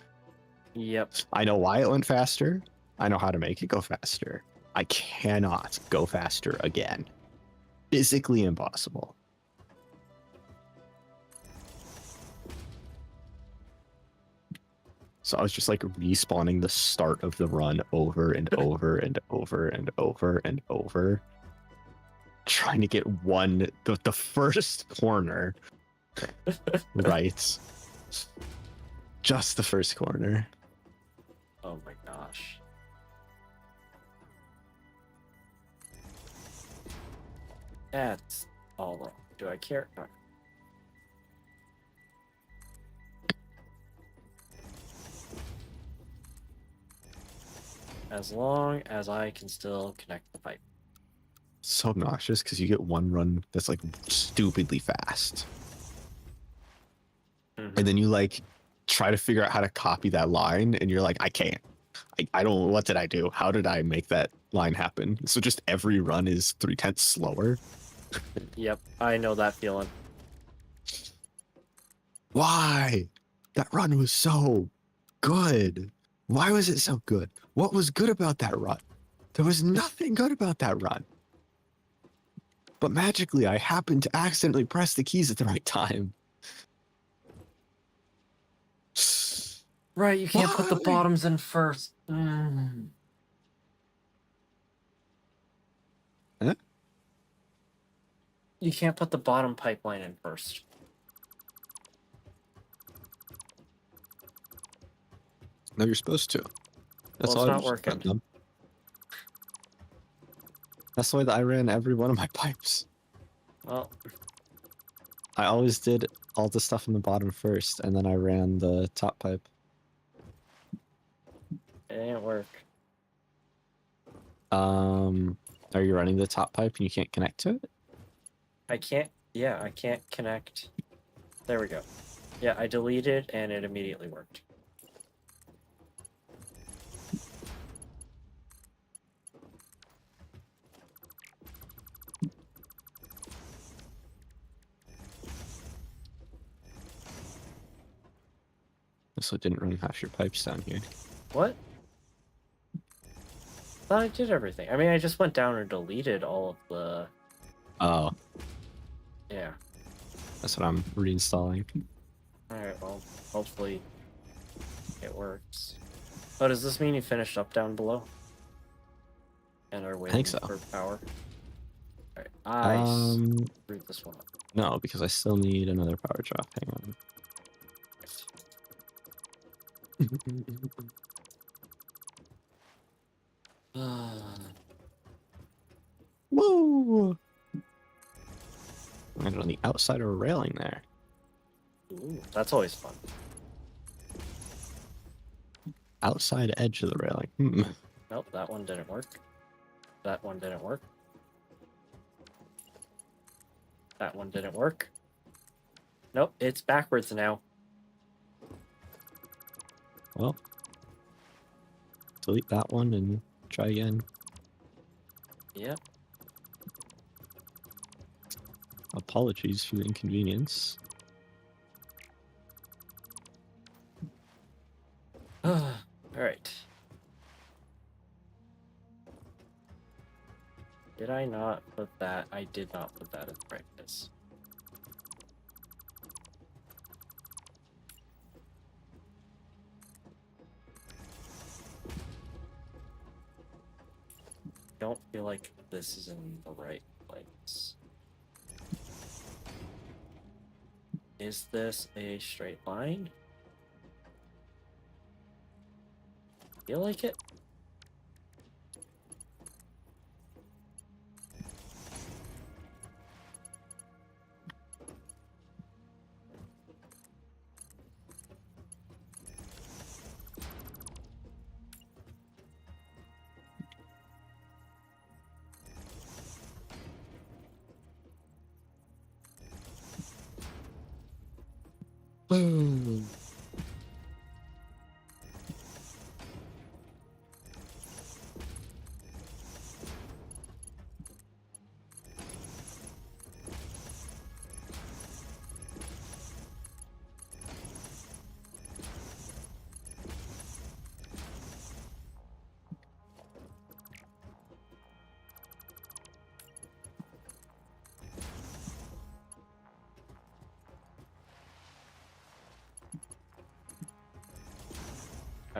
Yep. I know why it went faster. I know how to make it go faster. I cannot go faster again. Physically impossible. So I was just like respawning the start of the run over and over and over and over and over, trying to get the first corner right. Just the first corner. Oh my gosh. That's all wrong. Do I care? No. As long as I can still connect the pipe. So obnoxious because you get one run that's like stupidly fast. And then you like try to figure out how to copy that line and you're like, I can't. I don't, what did I do? How did I make that line happen? So just every run is 3/10 slower. Yep, I know that feeling. Why? That run was so good. Why was it so good? What was good about that run? There was nothing good about that run. But magically, I happened to accidentally press the keys at the right time. Right, you can't put the bottoms in first. Huh? You can't put the bottom pipeline in first. No, you're supposed to. That's Well, all it's not working. That's the way that I ran every one of my pipes. Well, I always did all the stuff in the bottom first, and then I ran the top pipe. it didn't work. Are you running the top pipe and you can't connect to it? I can't. Yeah, I can't connect. There we go. Yeah, I deleted and it immediately worked. So it didn't run half your pipes down here. What? Thought I did everything. I mean, I just went down and deleted all of the. Oh, Yeah. that's what I'm reinstalling. Alright, well, hopefully it works. Oh, does this mean you finished up down below? And are waiting so. for power? Alright, I screwed this one up. No, because I still need another power drop. Hang on. Woo! Landed on the outside of a railing there. Ooh, that's always fun. Outside edge of the railing. Nope, that one didn't work. That one didn't work. That one didn't work. Nope, it's backwards now. Well, delete that one and try again. Yep. Apologies for the inconvenience. Alright. Did I not put that? I did not put that in practice. Don't feel like this is in the right place. Is this a straight line? Feel like it? Boom.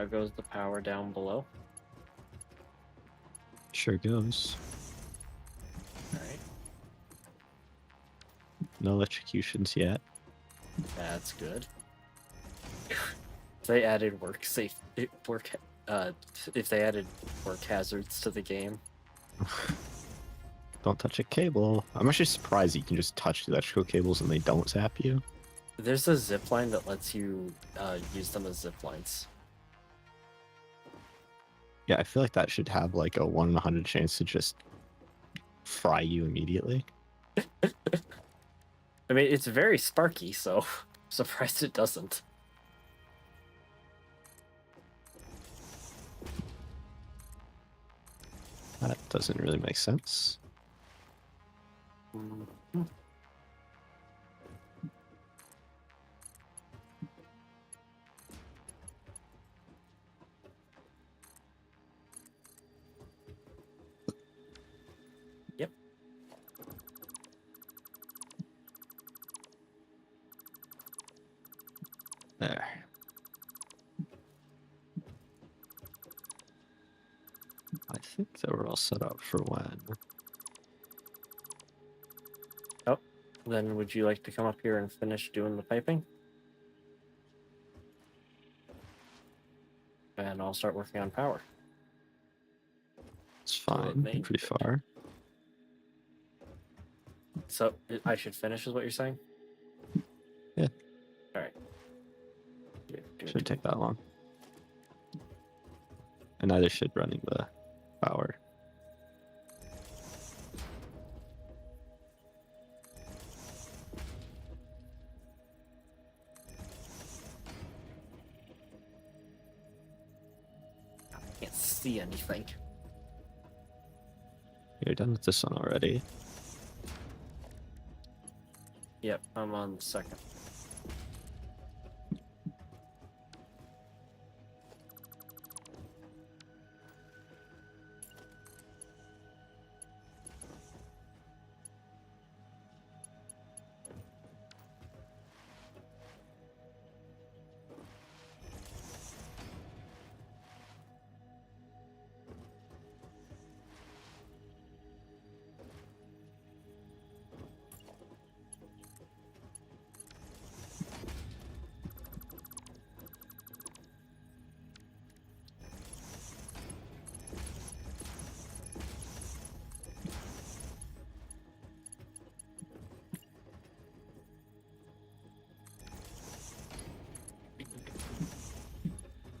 How goes the power down below? Sure goes. Alright. No electrocutions yet. That's good. If they added if they added work hazards to the game. Don't touch a cable. I'm actually surprised you can just touch the electrical cables and they don't zap you. There's a zip line that lets you use them as zip lines. Yeah, I feel like that should have like a 1 in 100 chance to just fry you immediately. I mean, it's very sparky, so I'm surprised it doesn't. That doesn't really make sense. Mm-hmm. Yep. There. I think that we're all set up for when. Oh, then would you like to come up here and finish doing the piping? And I'll start working on power. It's fine. main Pretty grid. far. So I should finish, is what you're saying? Yeah. All right. Shouldn't take that long. And neither should running the power. see anything. You're done with this one already. Yep, I'm on the second.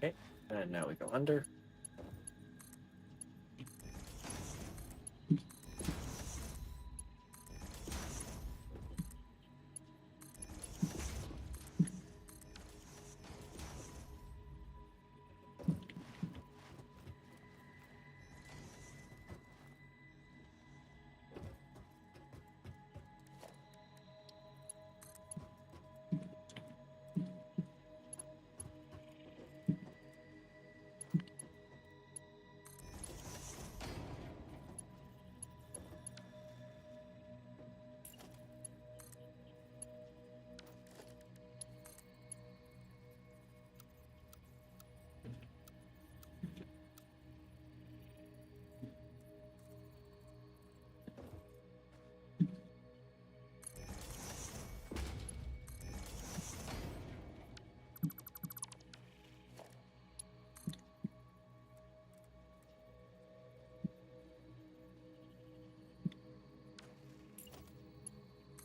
Okay, and now we go under.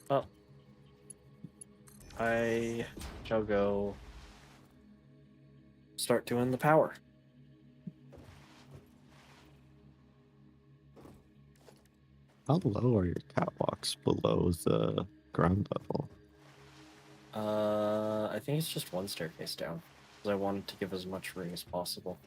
Well, I shall go start doing the power. How low are your catwalks below the ground level? I think it's just one staircase down, because I wanted to give as much room as possible.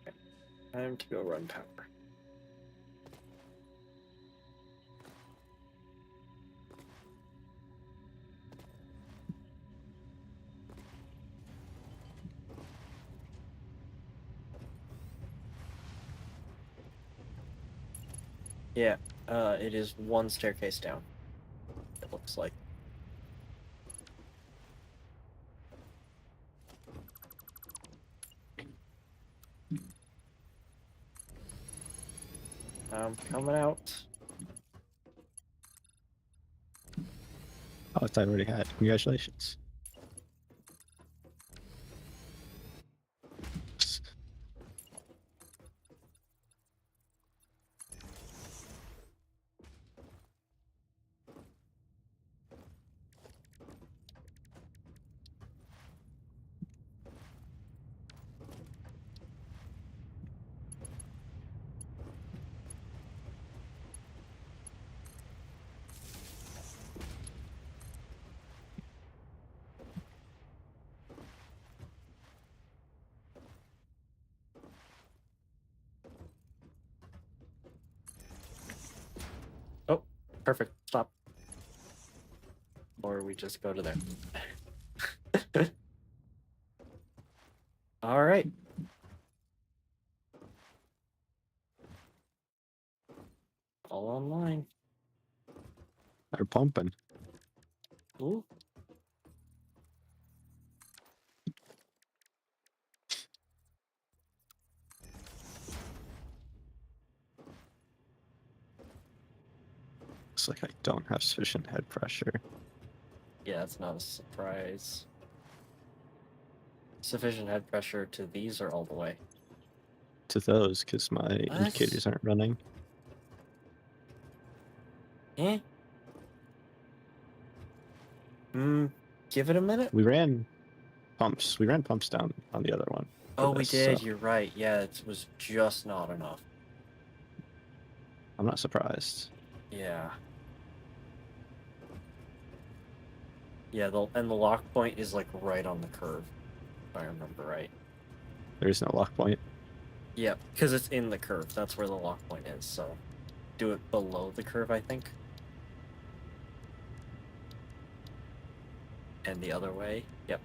Okay. Time to go run power. Yeah, it is one staircase down, it looks like. I'm coming out. Oh, it's already had. Congratulations. Oh, perfect. Stop. Or we just go to there. All right. All online. They're pumping. Ooh. Looks like I don't have sufficient head pressure. Yeah, it's not a surprise. Sufficient head pressure to these or all the way? To those, because my indicators aren't running. Eh? Give it a minute? We ran pumps. We ran pumps down on the other one. Oh, we this, did. so You're right. Yeah, it was just not enough. I'm not surprised. Yeah. Yeah, and the lock point is like right on the curve, if I remember right. There is no lock point. Yeah, because it's in the curve. That's where the lock point is. So do it below the curve, I think. And the other way. Yep.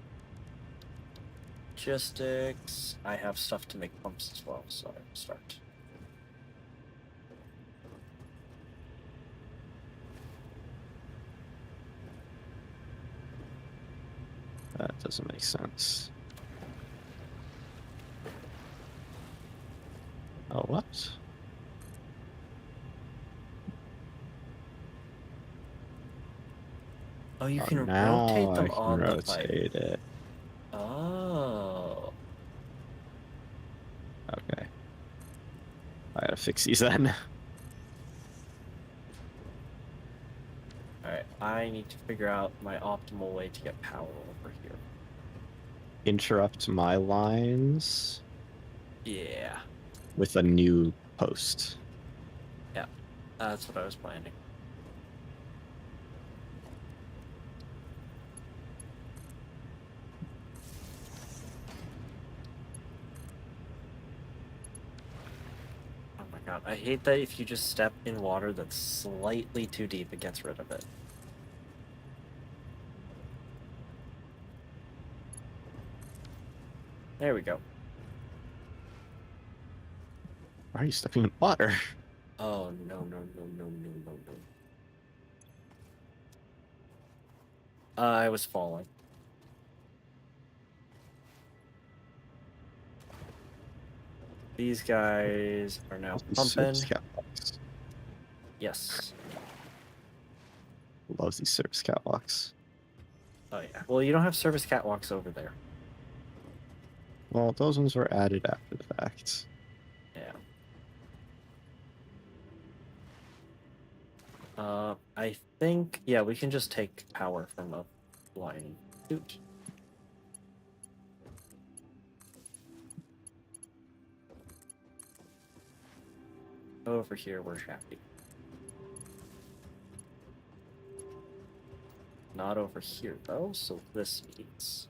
Logistics. I have stuff to make pumps as well, so I will start. That doesn't make sense. Oh, what? Oh, you Oh, can now rotate I them can on the pipe. rotate it. Oh. Okay. I gotta fix these then. Alright, I need to figure out my optimal way to get power over here. Interrupt my lines Yeah. with a new post. Yeah. That's what I was planning. Oh my god, I hate that if you just step in water that's slightly too deep, it gets rid of it. There we go. Why are you stepping in water? Oh, no, no, no, no, no, no, no. I was falling. These guys are now pumping. Service catwalks. Yes. Loves these service catwalks. Oh, yeah. Well, you don't have service catwalks over there. Well, those ones were added after the fact. Yeah. I think, yeah, we can just take power from a flying suit. Over here, we're happy. Not over here, though, so this means...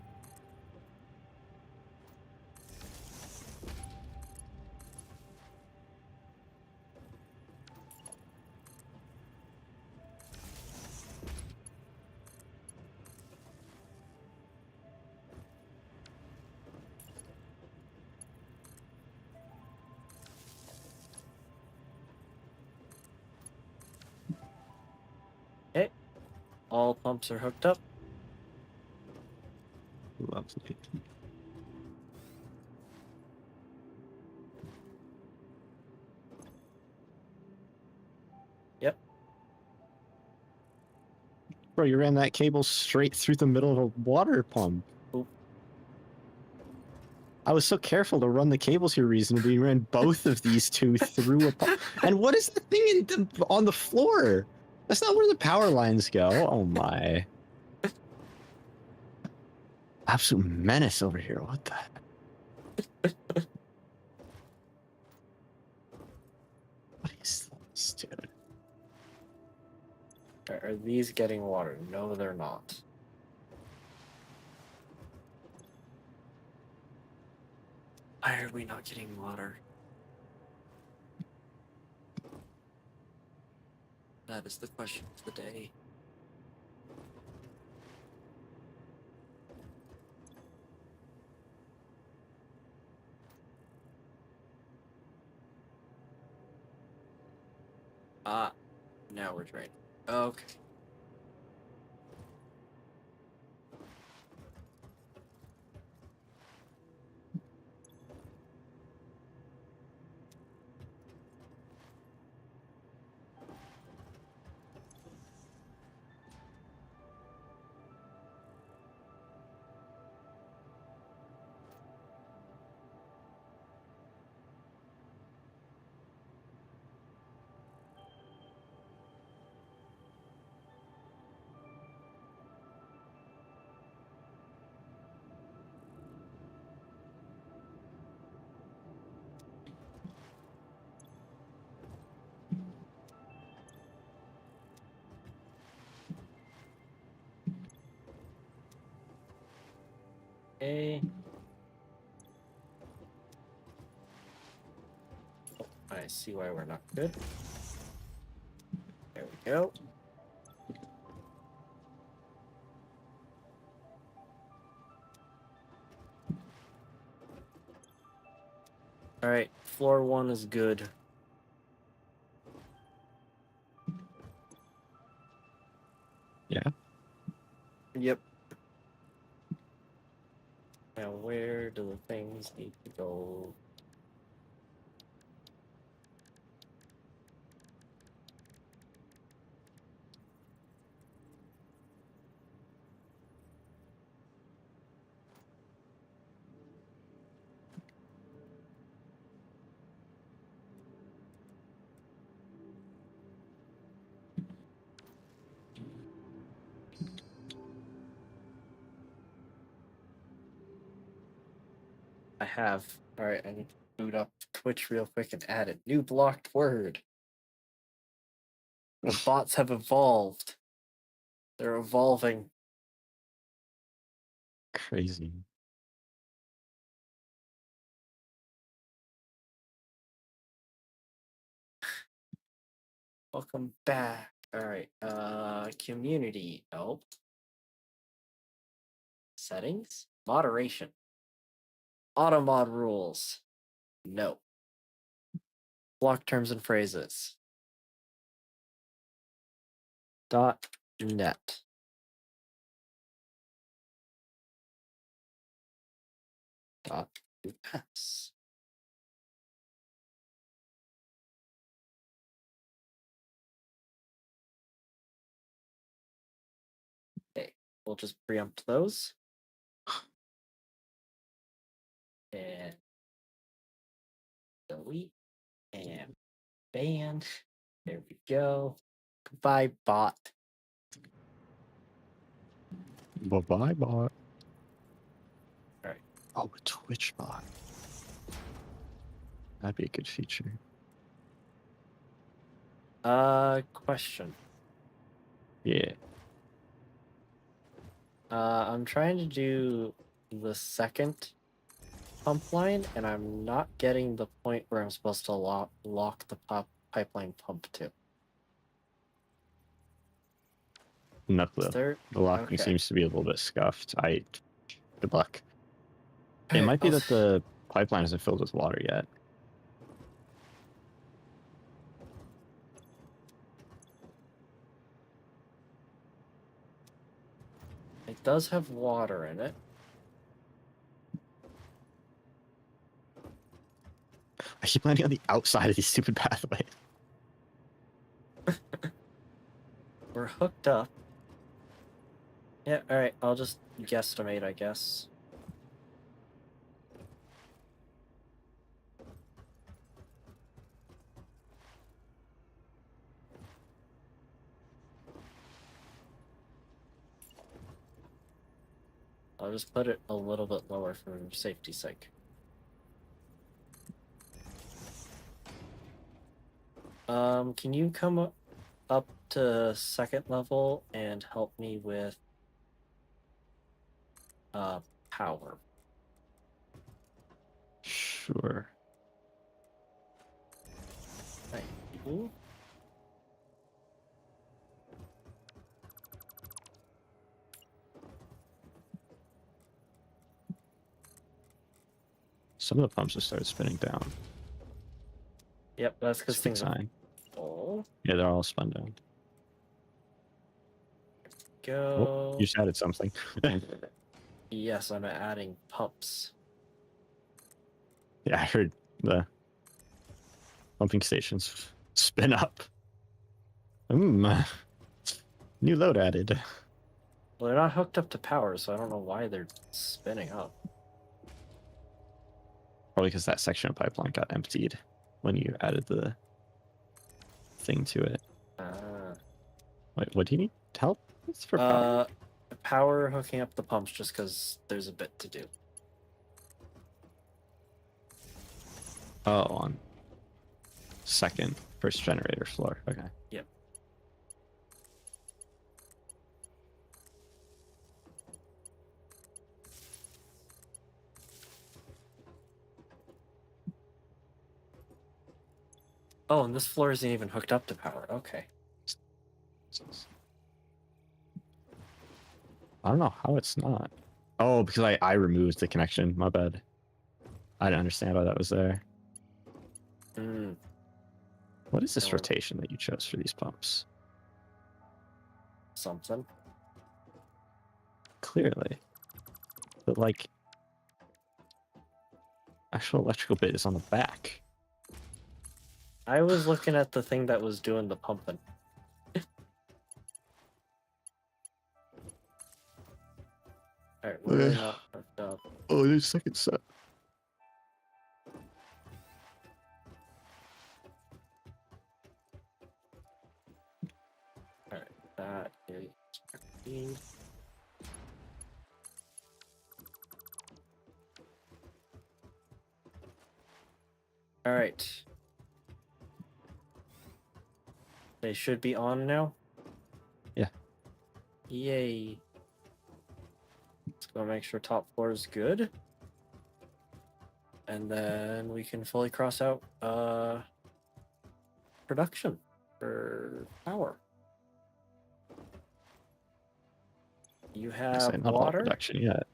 Okay. All pumps are hooked up. Lovely. Yep. Bro, you ran that cable straight through the middle of a water pump. Oop. I was so careful to run the cables here reasonably. You ran both of these two through a pump. And what is the thing on the floor? That's not where the power lines go. Oh my. Absolute menace over here. What the heck? What is this, dude? Are these getting water? No, they're not. Why are we not getting water? That is the question of the day. Ah, now we're draining. Okay. Okay. Oh, I see why we're not good. There we go. Alright, floor 1 is good. Yeah. Yep. Now where do the things need to go? I have. Alright, I need to boot up Twitch real quick and add a new blocked word. The bots have evolved. They're evolving. Crazy. Welcome back. Alright, community. Nope. Settings? Moderation. Automod rules. No. Block terms and phrases. .net. .us. Okay, we'll just preempt those. And delete and ban. There we go. Goodbye, bot. Bye-bye, bot. Alright. Oh, a Twitch bot. That'd be a good feature. Question. Yeah. I'm trying to do the second pump line, and I'm not getting the point where I'm supposed to lock the pipeline pump to. No clue. Is there? The locking Okay. seems to be a little bit scuffed. Good luck. It Alright, might be that the pipeline isn't filled with water yet. It does have water in it. I keep landing on the outside of these stupid pathways. We're hooked up. Yeah, alright, I'll just guesstimate, I guess. I'll just put it a little bit lower for safety's sake. Can you come up to second level and help me with power? Sure. Thank you. Some of the pumps just started spinning down. Yep, that's because It's a good things are sign. full. Yeah, they're all spun down. Go. Oh, you just added something. Yes, I'm adding pumps. Yeah, I heard the pumping stations spin up. New load added. Well, they're not hooked up to power, so I don't know why they're spinning up. Probably because that section of pipeline got emptied when you added the thing to it. Wait, what do you need help? It's for power. Power hooking up the pumps just because there's a bit to do. Oh, on first generator floor. Okay. Yep. Oh, and this floor isn't even hooked up to power. Okay. I don't know how it's not. Oh, because I removed the connection. My bad. I didn't understand why that was there. Mm, What is this no, rotation that you chose for these pumps? something. Clearly. But like, actual electrical bit is on the back. I was looking at the thing that was doing the pumping. Alright, where are they not hooked up? Oh, there's a second set. Alright, that is 15. Alright. They should be on now? Yeah. Yay. Let's go make sure top floor is good. And then we can fully cross out production for power. You I have say not all water? production yet.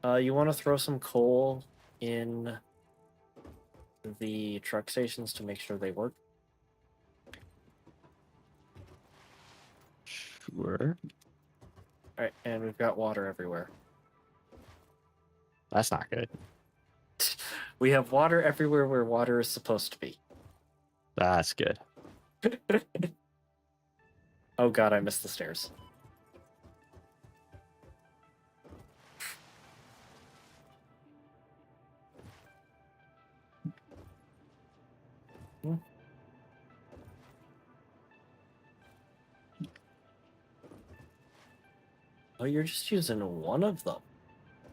No. You want to throw some coal in the truck stations to make sure they work? Sure. Alright, and we've got water everywhere. That's not good. We have water everywhere where water is supposed to be. That's good. Oh god, I missed the stairs. Oh, you're just using one of them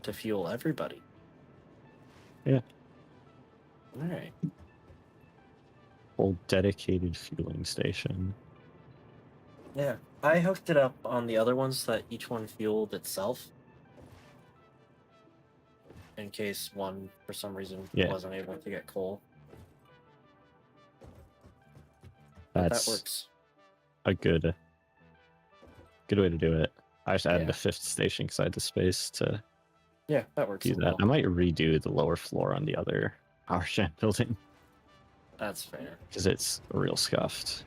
to fuel everybody. Yeah. Alright. Whole dedicated fueling station. Yeah. I hooked it up on the other ones so that each one fueled itself. In case one, for some reason, wasn't able to get coal. But That's that works. a good way to do it. I just added Yeah. a fifth station because I had the space to Yeah, that works. do that. I might redo the lower floor on the other power gen building That's fair. because it's real scuffed.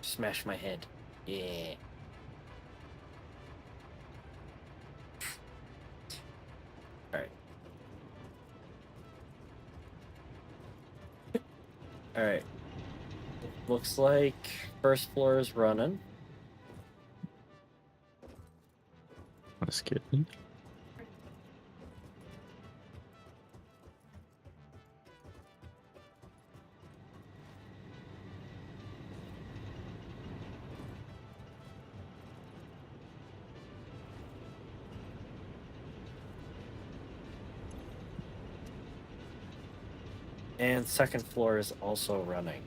Smash my head. Yeah. Alright. Alright. Looks like first floor is running. That's good. And second floor is also running.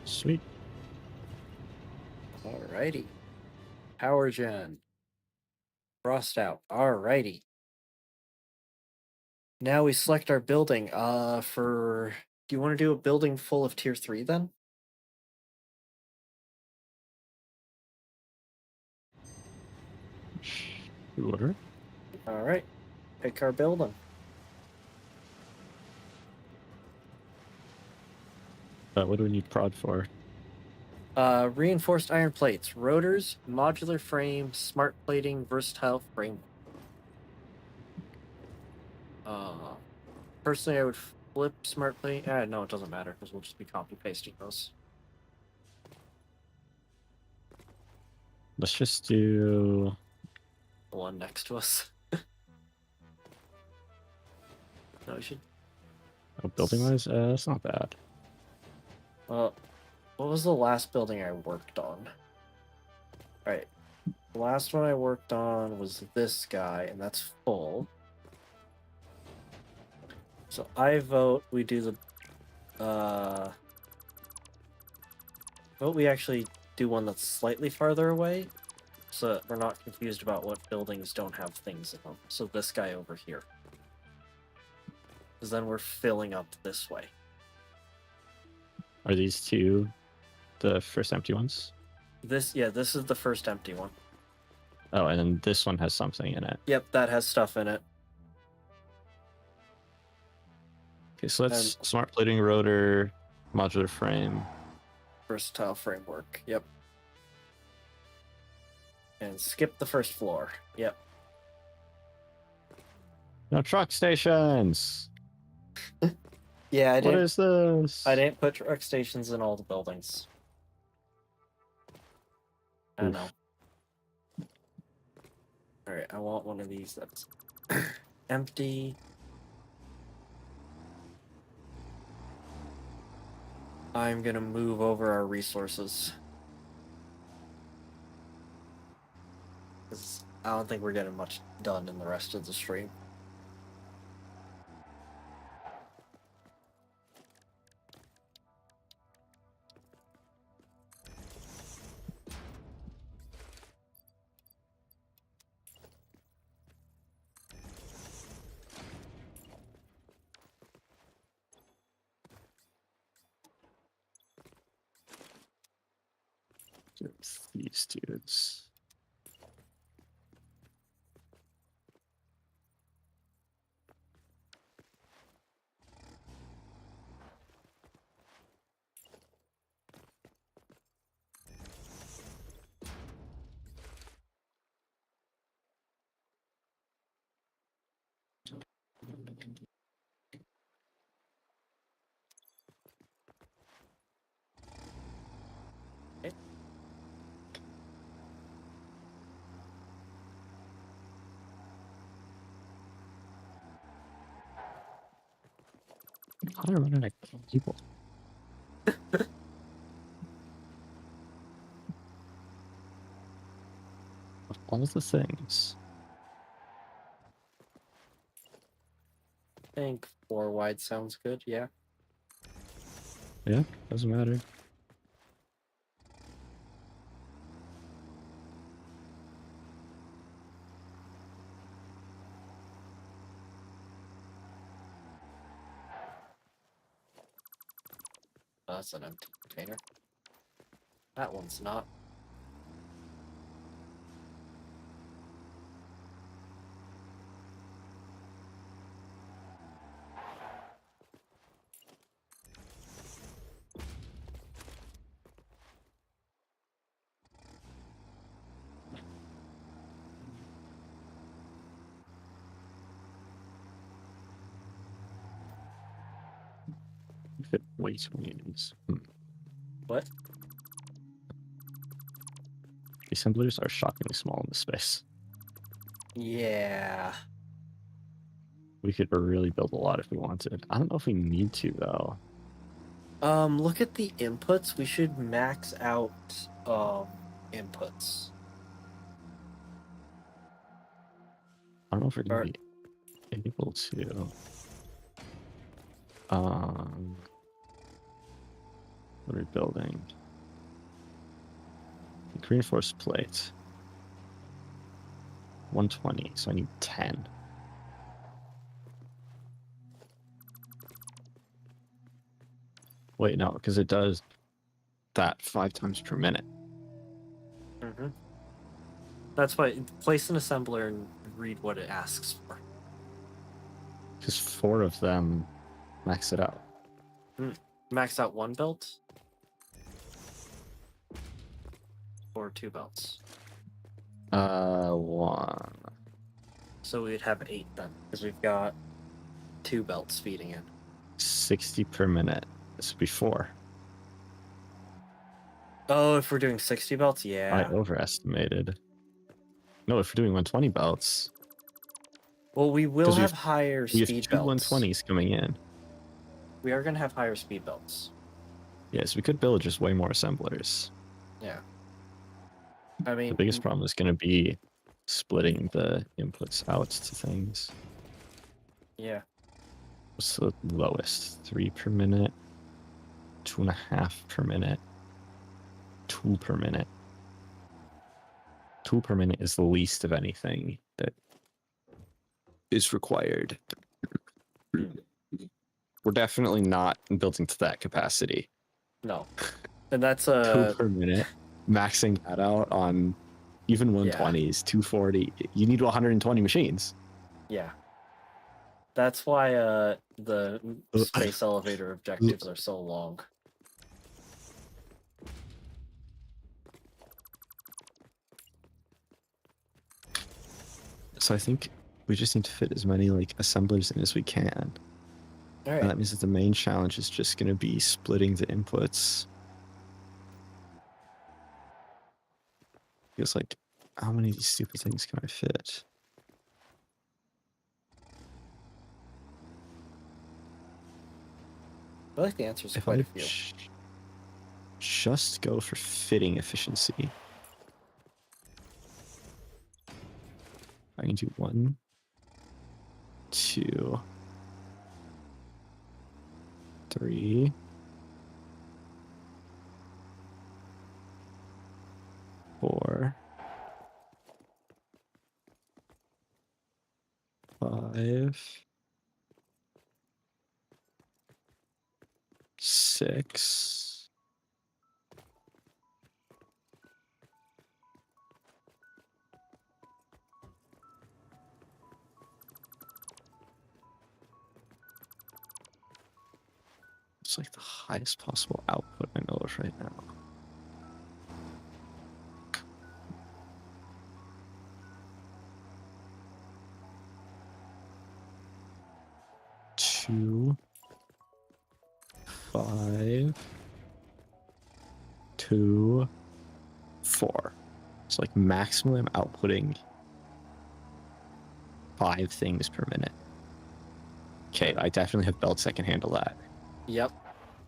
Sweet. Alrighty. Power gen. Frost out. Alrighty. Now we select our building. Do you want to do a building full of tier 3 then? Sure. Alright. Pick our building. What do we need prod for? Reinforced iron plates, rotors, modular frame, smart plating, versatile frame. Personally, I would flip smart plating. No, it doesn't matter because we'll just be copy pasting those. Let's just do The one next to us. No, we should. oh, building wise. That's not bad. Well, what was the last building I worked on? Alright. The last one I worked on was this guy, and that's full. So I vote we do the vote we actually do one that's slightly farther away, so that we're not confused about what buildings don't have things in them. So this guy over here. because then we're filling up this way. Are these two the first empty ones? This is the first empty one. Oh, and then this one has something in it. Yep, that has stuff in it. Okay, so let's smart plating rotor, modular frame. Versatile framework. Yep. And skip the first floor. Yep. No truck stations. Yeah, What is this? I didn't put truck stations in all the buildings. I know. Alright, I want one of these that's empty. I'm gonna move over our resources. 'Cause I don't think we're getting much done in the rest of the stream. These dudes. How do I run out of people? Of all the things. I think 4 wide sounds good, yeah. Yeah, doesn't matter. Oh, that's an empty container. That one's not. Fit way too many of these. What? The assemblers are shockingly small in this space. Yeah. We could really build a lot if we wanted. I don't know if we need to, though. Look at the inputs. We should max out inputs. I don't know if we're going to be able to. What are we building? Reinforced plate. 120, so I need 10. Wait, no, because it does that 5 times per minute. Mm-hmm. That's why place an assembler and read what it asks for. Because 4 of them max it out. Max out 1 belt? Or 2 belts? 1. So we'd have 8 then, because we've got 2 belts feeding in. 60 per minute. This would be 4. Oh, if we're doing 60 belts, I yeah. overestimated. No, if we're doing 120 belts. Well, we will have higher We have speed 2 belts. 120s coming in. We are going to have higher speed belts. Yes, we could build just way more assemblers. Yeah. I mean, The biggest problem is going to be splitting the inputs out to things. Yeah. What's the lowest? 3 per minute, 2.5 per minute, 2 per minute. 2 per minute is the least of anything that is required. we're definitely not building to that capacity. No. And that's 2 per minute, maxing that out on even 120s, 240. You need 120 machines. Yeah. That's why the space elevator objectives are so long. So I think we just need to fit as many like assemblers in as we can. All right. And that means that the main challenge is just going to be splitting the inputs. Because like, how many of these stupid things can I fit? I feel like the answer is If quite I a few. just go for fitting efficiency, I can do 1, 2, 3, 4, 5, 6. It's like the highest possible output I know of right now. Two, 5, 2, 4. So like maximally I'm outputting 5 things per minute. Okay, I definitely have belts that can handle that. Yep.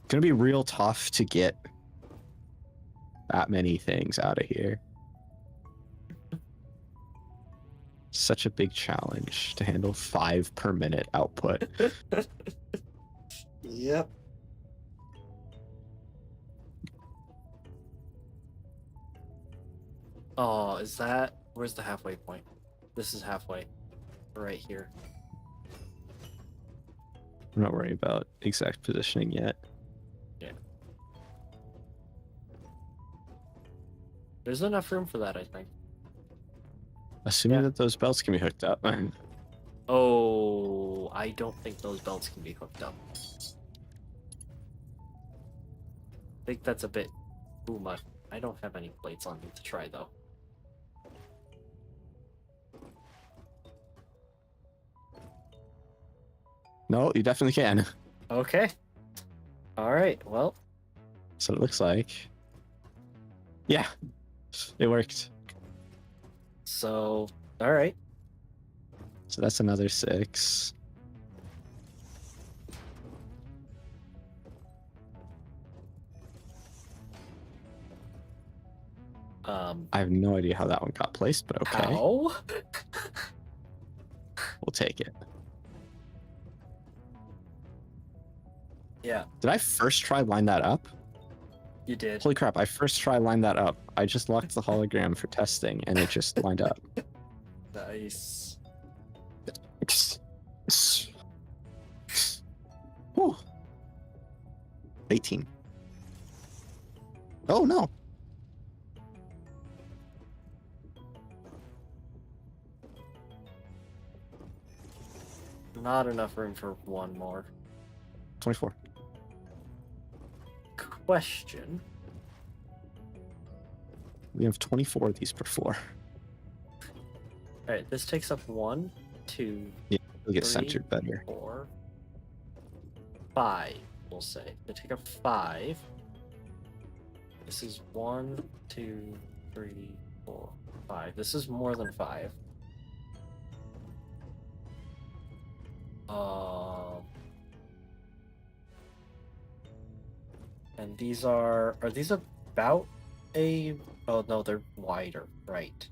Gonna be real tough to get that many things out of here. Such a big challenge to handle 5 per minute output. Yep. Oh, is that... Where's the halfway point? This is halfway. Right here. I'm not worried about exact positioning yet. Yeah. There's enough room for that, I think. Assuming that those belts can be hooked up. Oh, I don't think those belts can be hooked up. I think that's a bit too much. I don't have any plates on me to try, though. No, you definitely can. Okay. Alright, well. So it looks like... Yeah, it worked. So, alright. So that's another 6. I have no idea how that one got placed, but okay. How? We'll take it. Yeah, Did I first try line that up? you did. Holy crap, I first try line that up. I just locked the hologram for testing and it just lined up. Nice. Whew. 18. Oh no. Not enough room for one more. 24. Question. We have 24 of these per floor. Alright, this takes up 1, 2, Yeah, it'll get 3, centered better. 4, 5, we'll say. They take up 5. This is 1, 2, 3, 4, 5. This is more than 5. And these are these about a... Oh no, they're wider, right.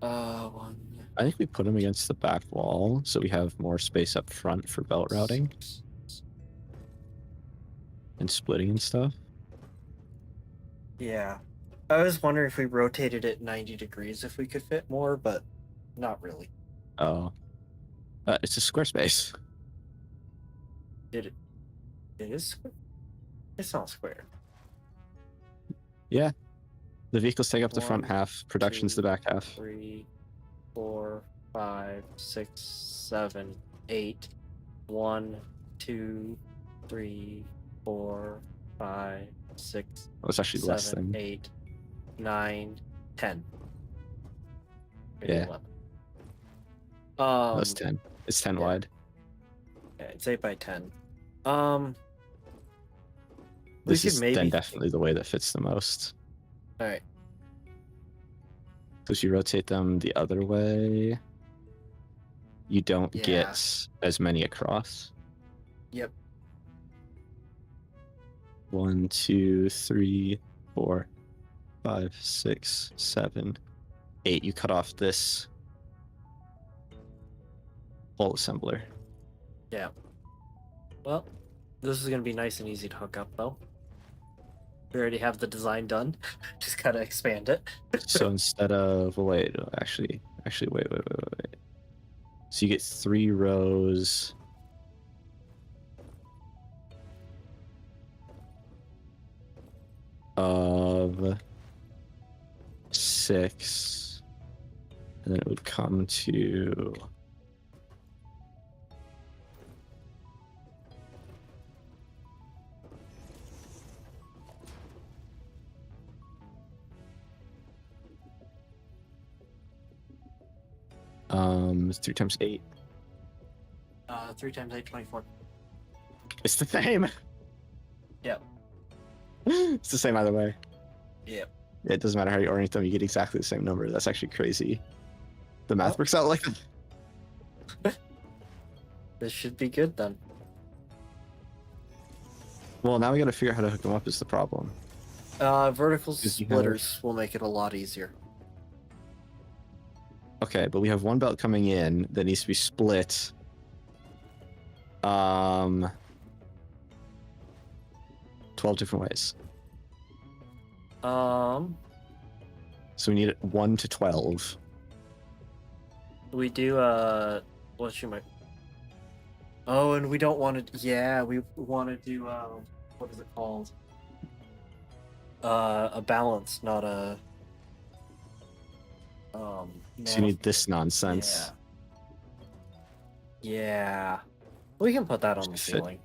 One... I think we put them against the back wall so we have more space up front for belt routing and splitting and stuff. Yeah. I was wondering if we rotated it 90 degrees if we could fit more, but not really. Oh, It's a square space. It is square? It's not square. Yeah. The vehicles take up the front 1, half. Production's the 2, back half. 3, 4, 5, 6, 7, 8. 1, 2, 3, 4, 5, 6, Oh, it's actually less 7, than. 8, 9, 10. Maybe Yeah. 11. That's 10. It's 10 yeah. wide. Yeah, it's 8 by 10. This we could is maybe then definitely the way that fits the most. All right. Because you rotate them the other way, you don't Yeah. get as many across. Yep. 1, 2, 3, 4, 5, 6, 7, 8. You cut off this whole assembler. Yeah. Well, this is gonna be nice and easy to hook up, though. We already have the design done. Just gotta expand it. So instead of wait, actually, wait. So you get 3 rows of 6, and then it would come to it's 3 times 8. 3 times 8, 24. It's the same. Yep. It's the same either way. Yep. It doesn't matter how you orient them, you get exactly the same number. That's actually crazy. The math works out like that. This should be good then. Well, now we gotta figure out how to hook them up is the problem. Vertical 'Cause you splitters will make it a lot easier. Okay, but we have one belt coming in that needs to be split. 12 different ways. Um, So we need it 1 to 12. we do, what you might... Oh, and we don't want to... Yeah, we want to do, what is it called? A balance, not a... So you need this nonsense. Yeah. We can put that on the Fit. ceiling.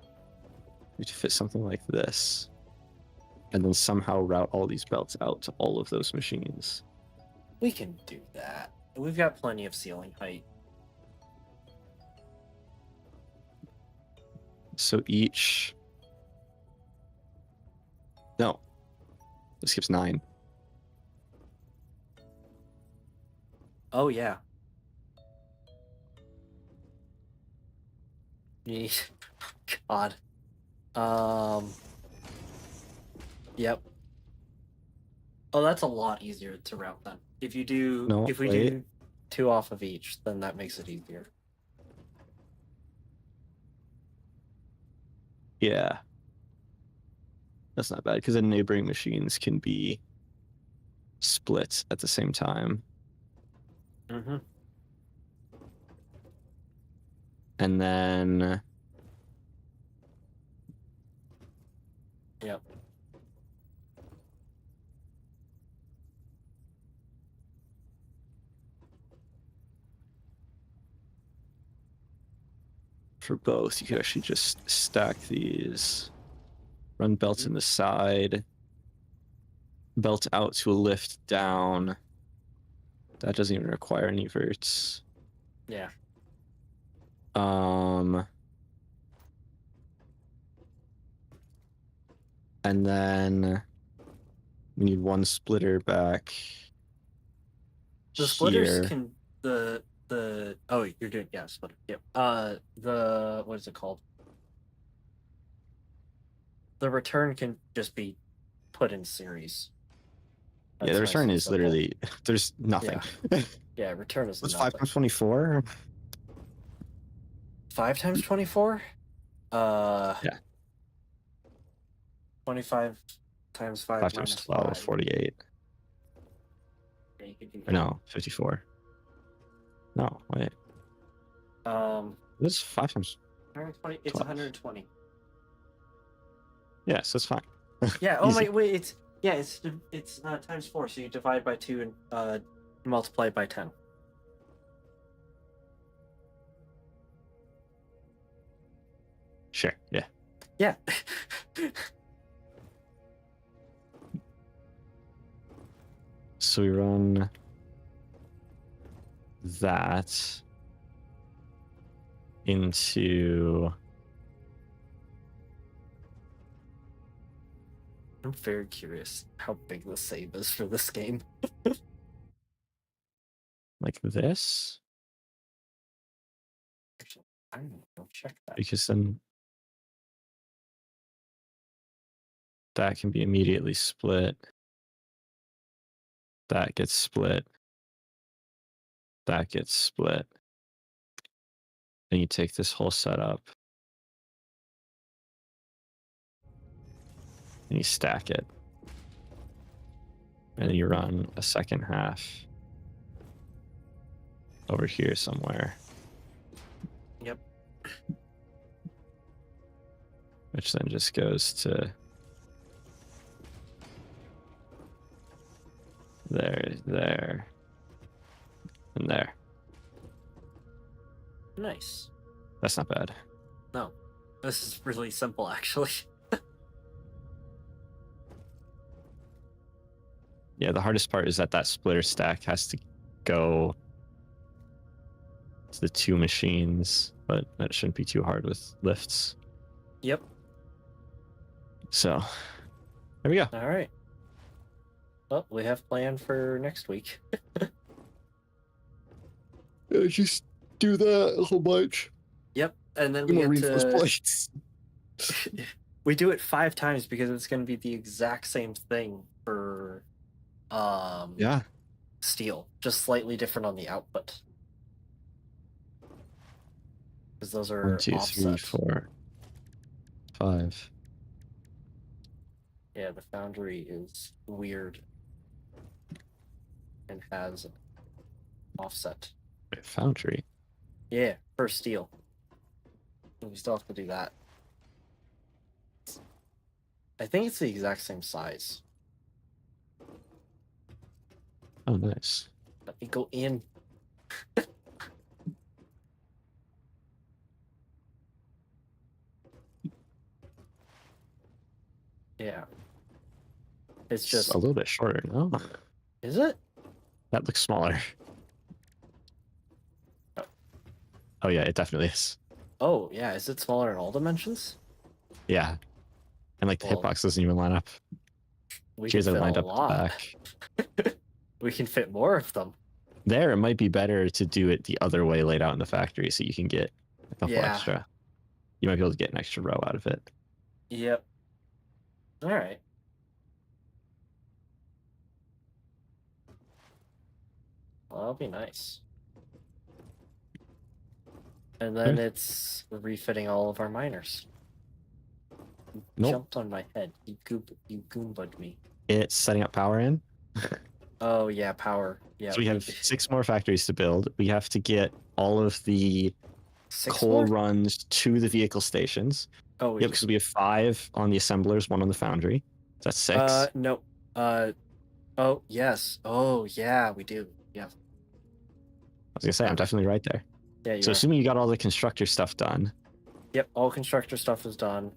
We need to fit something like this. And then somehow route all these belts out to all of those machines. We can do that. We've got plenty of ceiling height. So each... No. This skips 9. Oh, yeah. God. Yep. Oh, that's a lot easier to route then. If you do, No, if we wait. do 2 off of each, then that makes it easier. Yeah. That's not bad, because then neighboring machines can be split at the same time. Mm-hmm. And then... Yep. For both, you could actually just stack these. Run belts in the side. Belt out to a lift down. That doesn't even require any verts. Yeah. And then we need 1 splitter back. The splitters here. can oh, you're doing splitter. Yep. What is it called? The return can just be put in series. Yeah, the return is literally there's nothing. Yeah, return is What's nothing. 5 times 24? 5 times 24? Yeah. 25 times 5 5 times 12, 5. 48. Yeah, you could do Or no, 54. No, wait. This is 5 times 120. It's 12. 120. Yeah, so it's fine. Yeah. Oh Easy. my. Wait. It's times 4. So you divide by 2 and multiply by 10. Sure. Yeah. Yeah. So we run that into. I'm very curious how big the save is for this game. Like this, Actually, I don't know. Check that. because then that can be immediately split. That gets split. That gets split. Then you take this whole setup and you stack it. And then you run a second half over here somewhere. Yep. Which then just goes to there, and there. Nice. That's not bad. No, this is really simple, actually. Yeah, the hardest part is that splitter stack has to go to the 2 machines, but that shouldn't be too hard with lifts. Yep. So, there we go. All right. Well, we have planned for next week. Just do that a whole bunch. Yep, and then we get to plates. we do it 5 times because it's going to be the exact same thing for Yeah. steel, just slightly different on the output. Because those are 1, 2, 3, offset. 4, 5. Yeah, the foundry is weird and has offset. Foundry. Yeah, for steel. We still have to do that. I think it's the exact same size. Oh, nice. Let me go in. Yeah. It's just a little bit shorter, no? Is it? That looks smaller. Oh yeah, it definitely is. Oh, yeah. Is it smaller in all dimensions? Yeah. And like the Well, hitbox doesn't even line up. We Cheers can are fit lined a up at the lot. back. We can fit more of them. There, it might be better to do it the other way laid out in the factory so you can get a couple extra. You might be able to get an extra row out of it. Yep. All right. Well, that'll be nice. And then it's refitting all of our miners. Nope. Jumped on my head. You goomba'd me. It's setting up power in. Oh yeah, power. Yeah. So we have 6 more factories to build. We have to get all of the 6 coal more? runs to the vehicle stations. Oh, Yep, because we have 5 on the assemblers, 1 on the foundry. That's 6. No. Oh yes. Oh yeah, we do. Yeah. I was gonna say, I'm definitely right there. Yeah. So assuming you got all the constructor stuff done. Yep, all constructor stuff is done.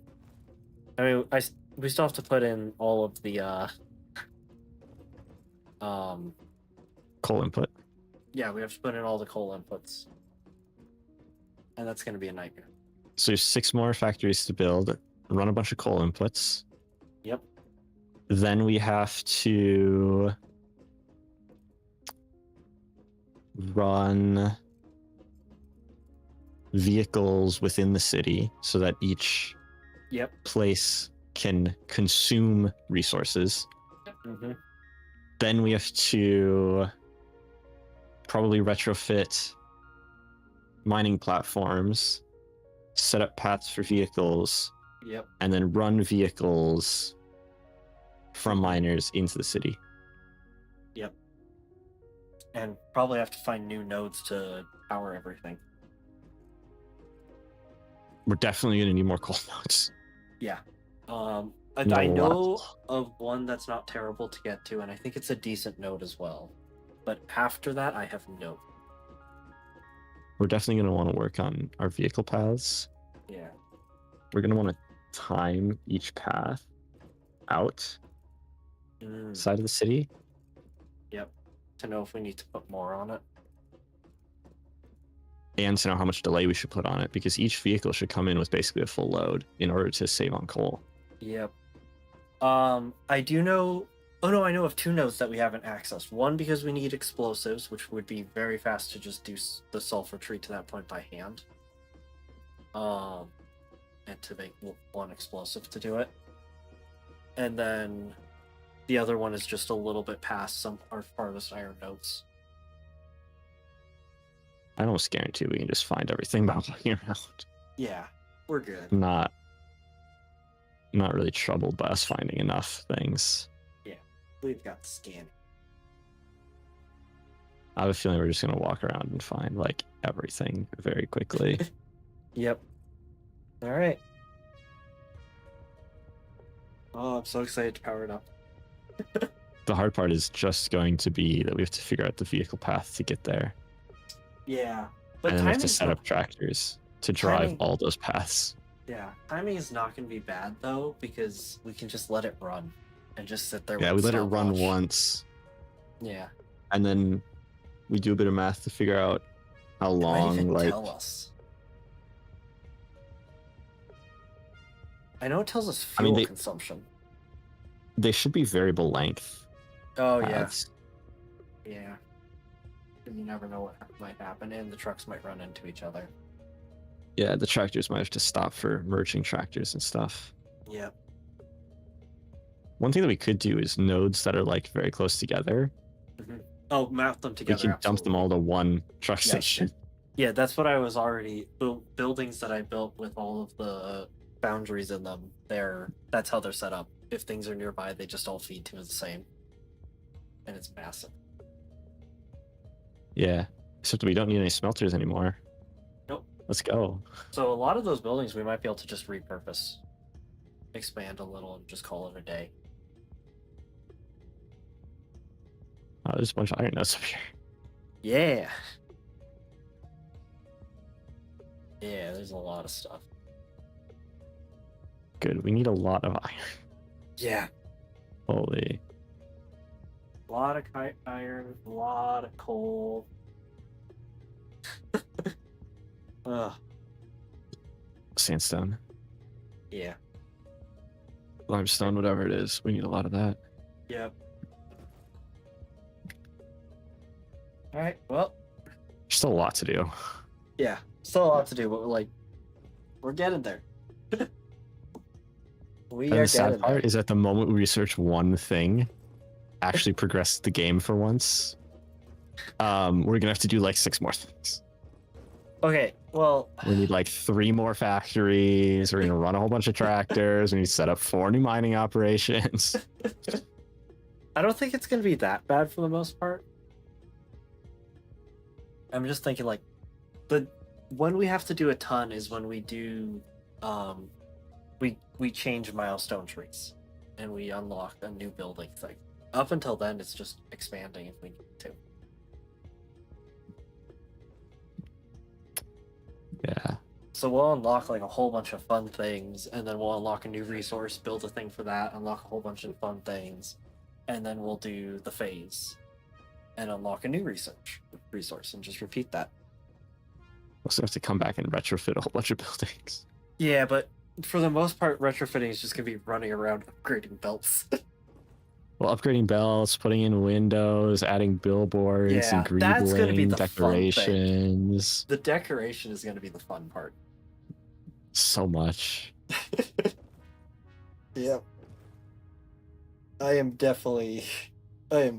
I mean, we still have to put in all of the coal input. Yeah, we have to put in all the coal inputs. And that's going to be a nightmare. So there's 6 more factories to build, run a bunch of coal inputs. Yep. Then we have to run vehicles within the city so that each place can consume resources. Mm-hmm. Then we have to probably retrofit mining platforms, set up paths for vehicles, and then run vehicles from miners into the city. Yep. And probably have to find new nodes to power everything. we're definitely gonna need more coal nodes. Yeah. Need I a lot. know of one that's not terrible to get to, and I think it's a decent node as well. But after that, I have no. We're definitely gonna want to work on our vehicle paths. Yeah. We're gonna want to time each path out side of the city. Yep. To know if we need to put more on it. And to know how much delay we should put on it, because each vehicle should come in with basically a full load in order to save on coal. Yep. I do know. Oh no, I know of 2 nodes that we haven't accessed. One because we need explosives, which would be very fast to just do the sulfur tree to that point by hand. And to make 1 explosive to do it. And then the other one is just a little bit past our farthest iron nodes. I almost guarantee we can just find everything by walking around. Yeah, we're good. Not really troubled by us finding enough things. Yeah, we've got scanning. I have a feeling we're just gonna walk around and find like everything very quickly. Yep. All right. Oh, I'm so excited to power it up. The hard part is just going to be that we have to figure out the vehicle path to get there. Yeah, but and then we have to timing's set not- up tractors to drive timing- all those paths. Yeah, timing is not going to be bad though, because we can just let it run and just sit there. Yeah, we with let it run stopwatch. once, Yeah, and then we do a bit of math to figure out how it might long. even Like, tell us. I know it tells us I mean, fuel consumption. they should be variable length Oh paths. yeah. And you never know what might happen, and the trucks might run into each other. Yeah, the tractors might have to stop for merging tractors and stuff. Yep. One thing that we could do is nodes that are like very close together. Oh, mount them together. We can dump them all to one truck Yes. station. Yeah, that's what I was already buildings that I built with all of the boundaries in them. That's how they're set up. If things are nearby, they just all feed to the same, and it's massive. Yeah, except we don't need any smelters anymore. Nope. Let's go. So a lot of those buildings we might be able to just repurpose, expand a little, and just call it a day. Oh, there's a bunch of iron nodes up here. Yeah. Yeah, there's a lot of stuff. Good. We need a lot of iron. Yeah. Holy. A lot of iron, a lot of coal. Ugh. Sandstone, Yeah. limestone, whatever it is. We need a lot of that. Yep. All right. Well, There's still a lot to do. yeah. Still a lot to do, but we're getting there. We And are the sad getting part there. is at the moment we research one thing, actually progress the game for once, we're gonna have to do like 6 more things. Okay. Well, We need like 3 more factories. We're gonna run a whole bunch of tractors. We need to set up 4 new mining operations. I don't think it's gonna be that bad for the most part. I'm just thinking when we have to do a ton is when we do we change milestone trees and we unlock a new building thing. Up until then it's just expanding if we need to. Yeah. So we'll unlock like a whole bunch of fun things, and then we'll unlock a new resource, build a thing for that, unlock a whole bunch of fun things, and then we'll do the phase and unlock a new resource and just repeat that. We'll also have to come back and retrofit a whole bunch of buildings. Yeah, but for the most part, retrofitting is just gonna be running around upgrading belts. Well, upgrading belts, putting in windows, adding billboards, Yeah, and that's gonna be greebling, the fun thing. decorations. The decoration is gonna be the fun part. So much. Yep. I am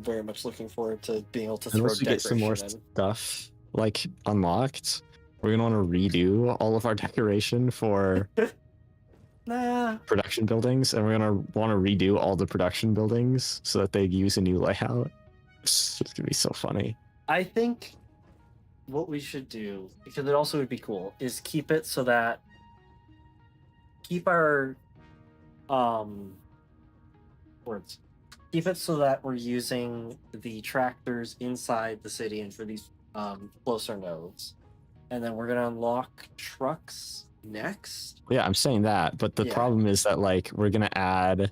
very much looking forward to being able to throw Unless we get some more decoration in. stuff like unlocked, we're gonna want to redo all of our decoration for Nah. production buildings, and we're gonna want to redo all the production buildings so that they use a new layout. It's gonna be so funny. I think what we should do, because it also would be cool, is keep it so that keep our words. Keep it so that we're using the tractors inside the city and for these closer nodes. And then we're gonna unlock trucks next. Yeah, I'm saying that, but the problem is that like we're gonna add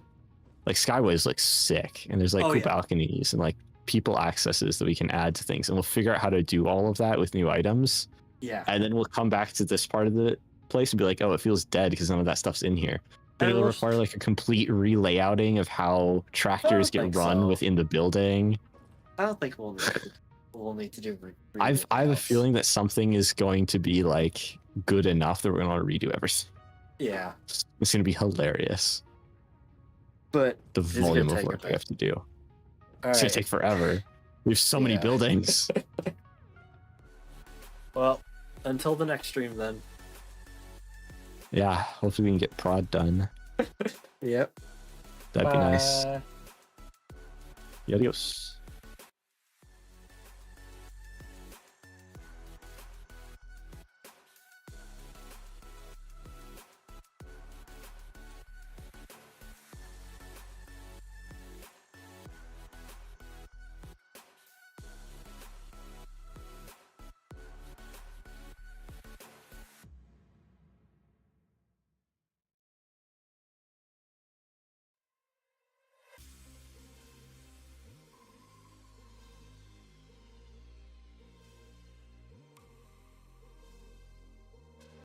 like Skyway's like sick, and there's like cool balconies and like people accesses that we can add to things, and we'll figure out how to do all of that with new items. Yeah. And then we'll come back to this part of the place and be like, oh, it feels dead because none of that stuff's in here. Then it'll require like a complete relayouting of how tractors get run within the building. I don't think we'll need to do. I have a feeling that something is going to be like good enough that we're gonna want to redo everything. Yeah. It's gonna be hilarious. But the volume of work we have to do. It's gonna take forever. We have so many buildings. Well, until the next stream then. Yeah, hopefully we can get prod done. Yep. That'd be nice. Adios.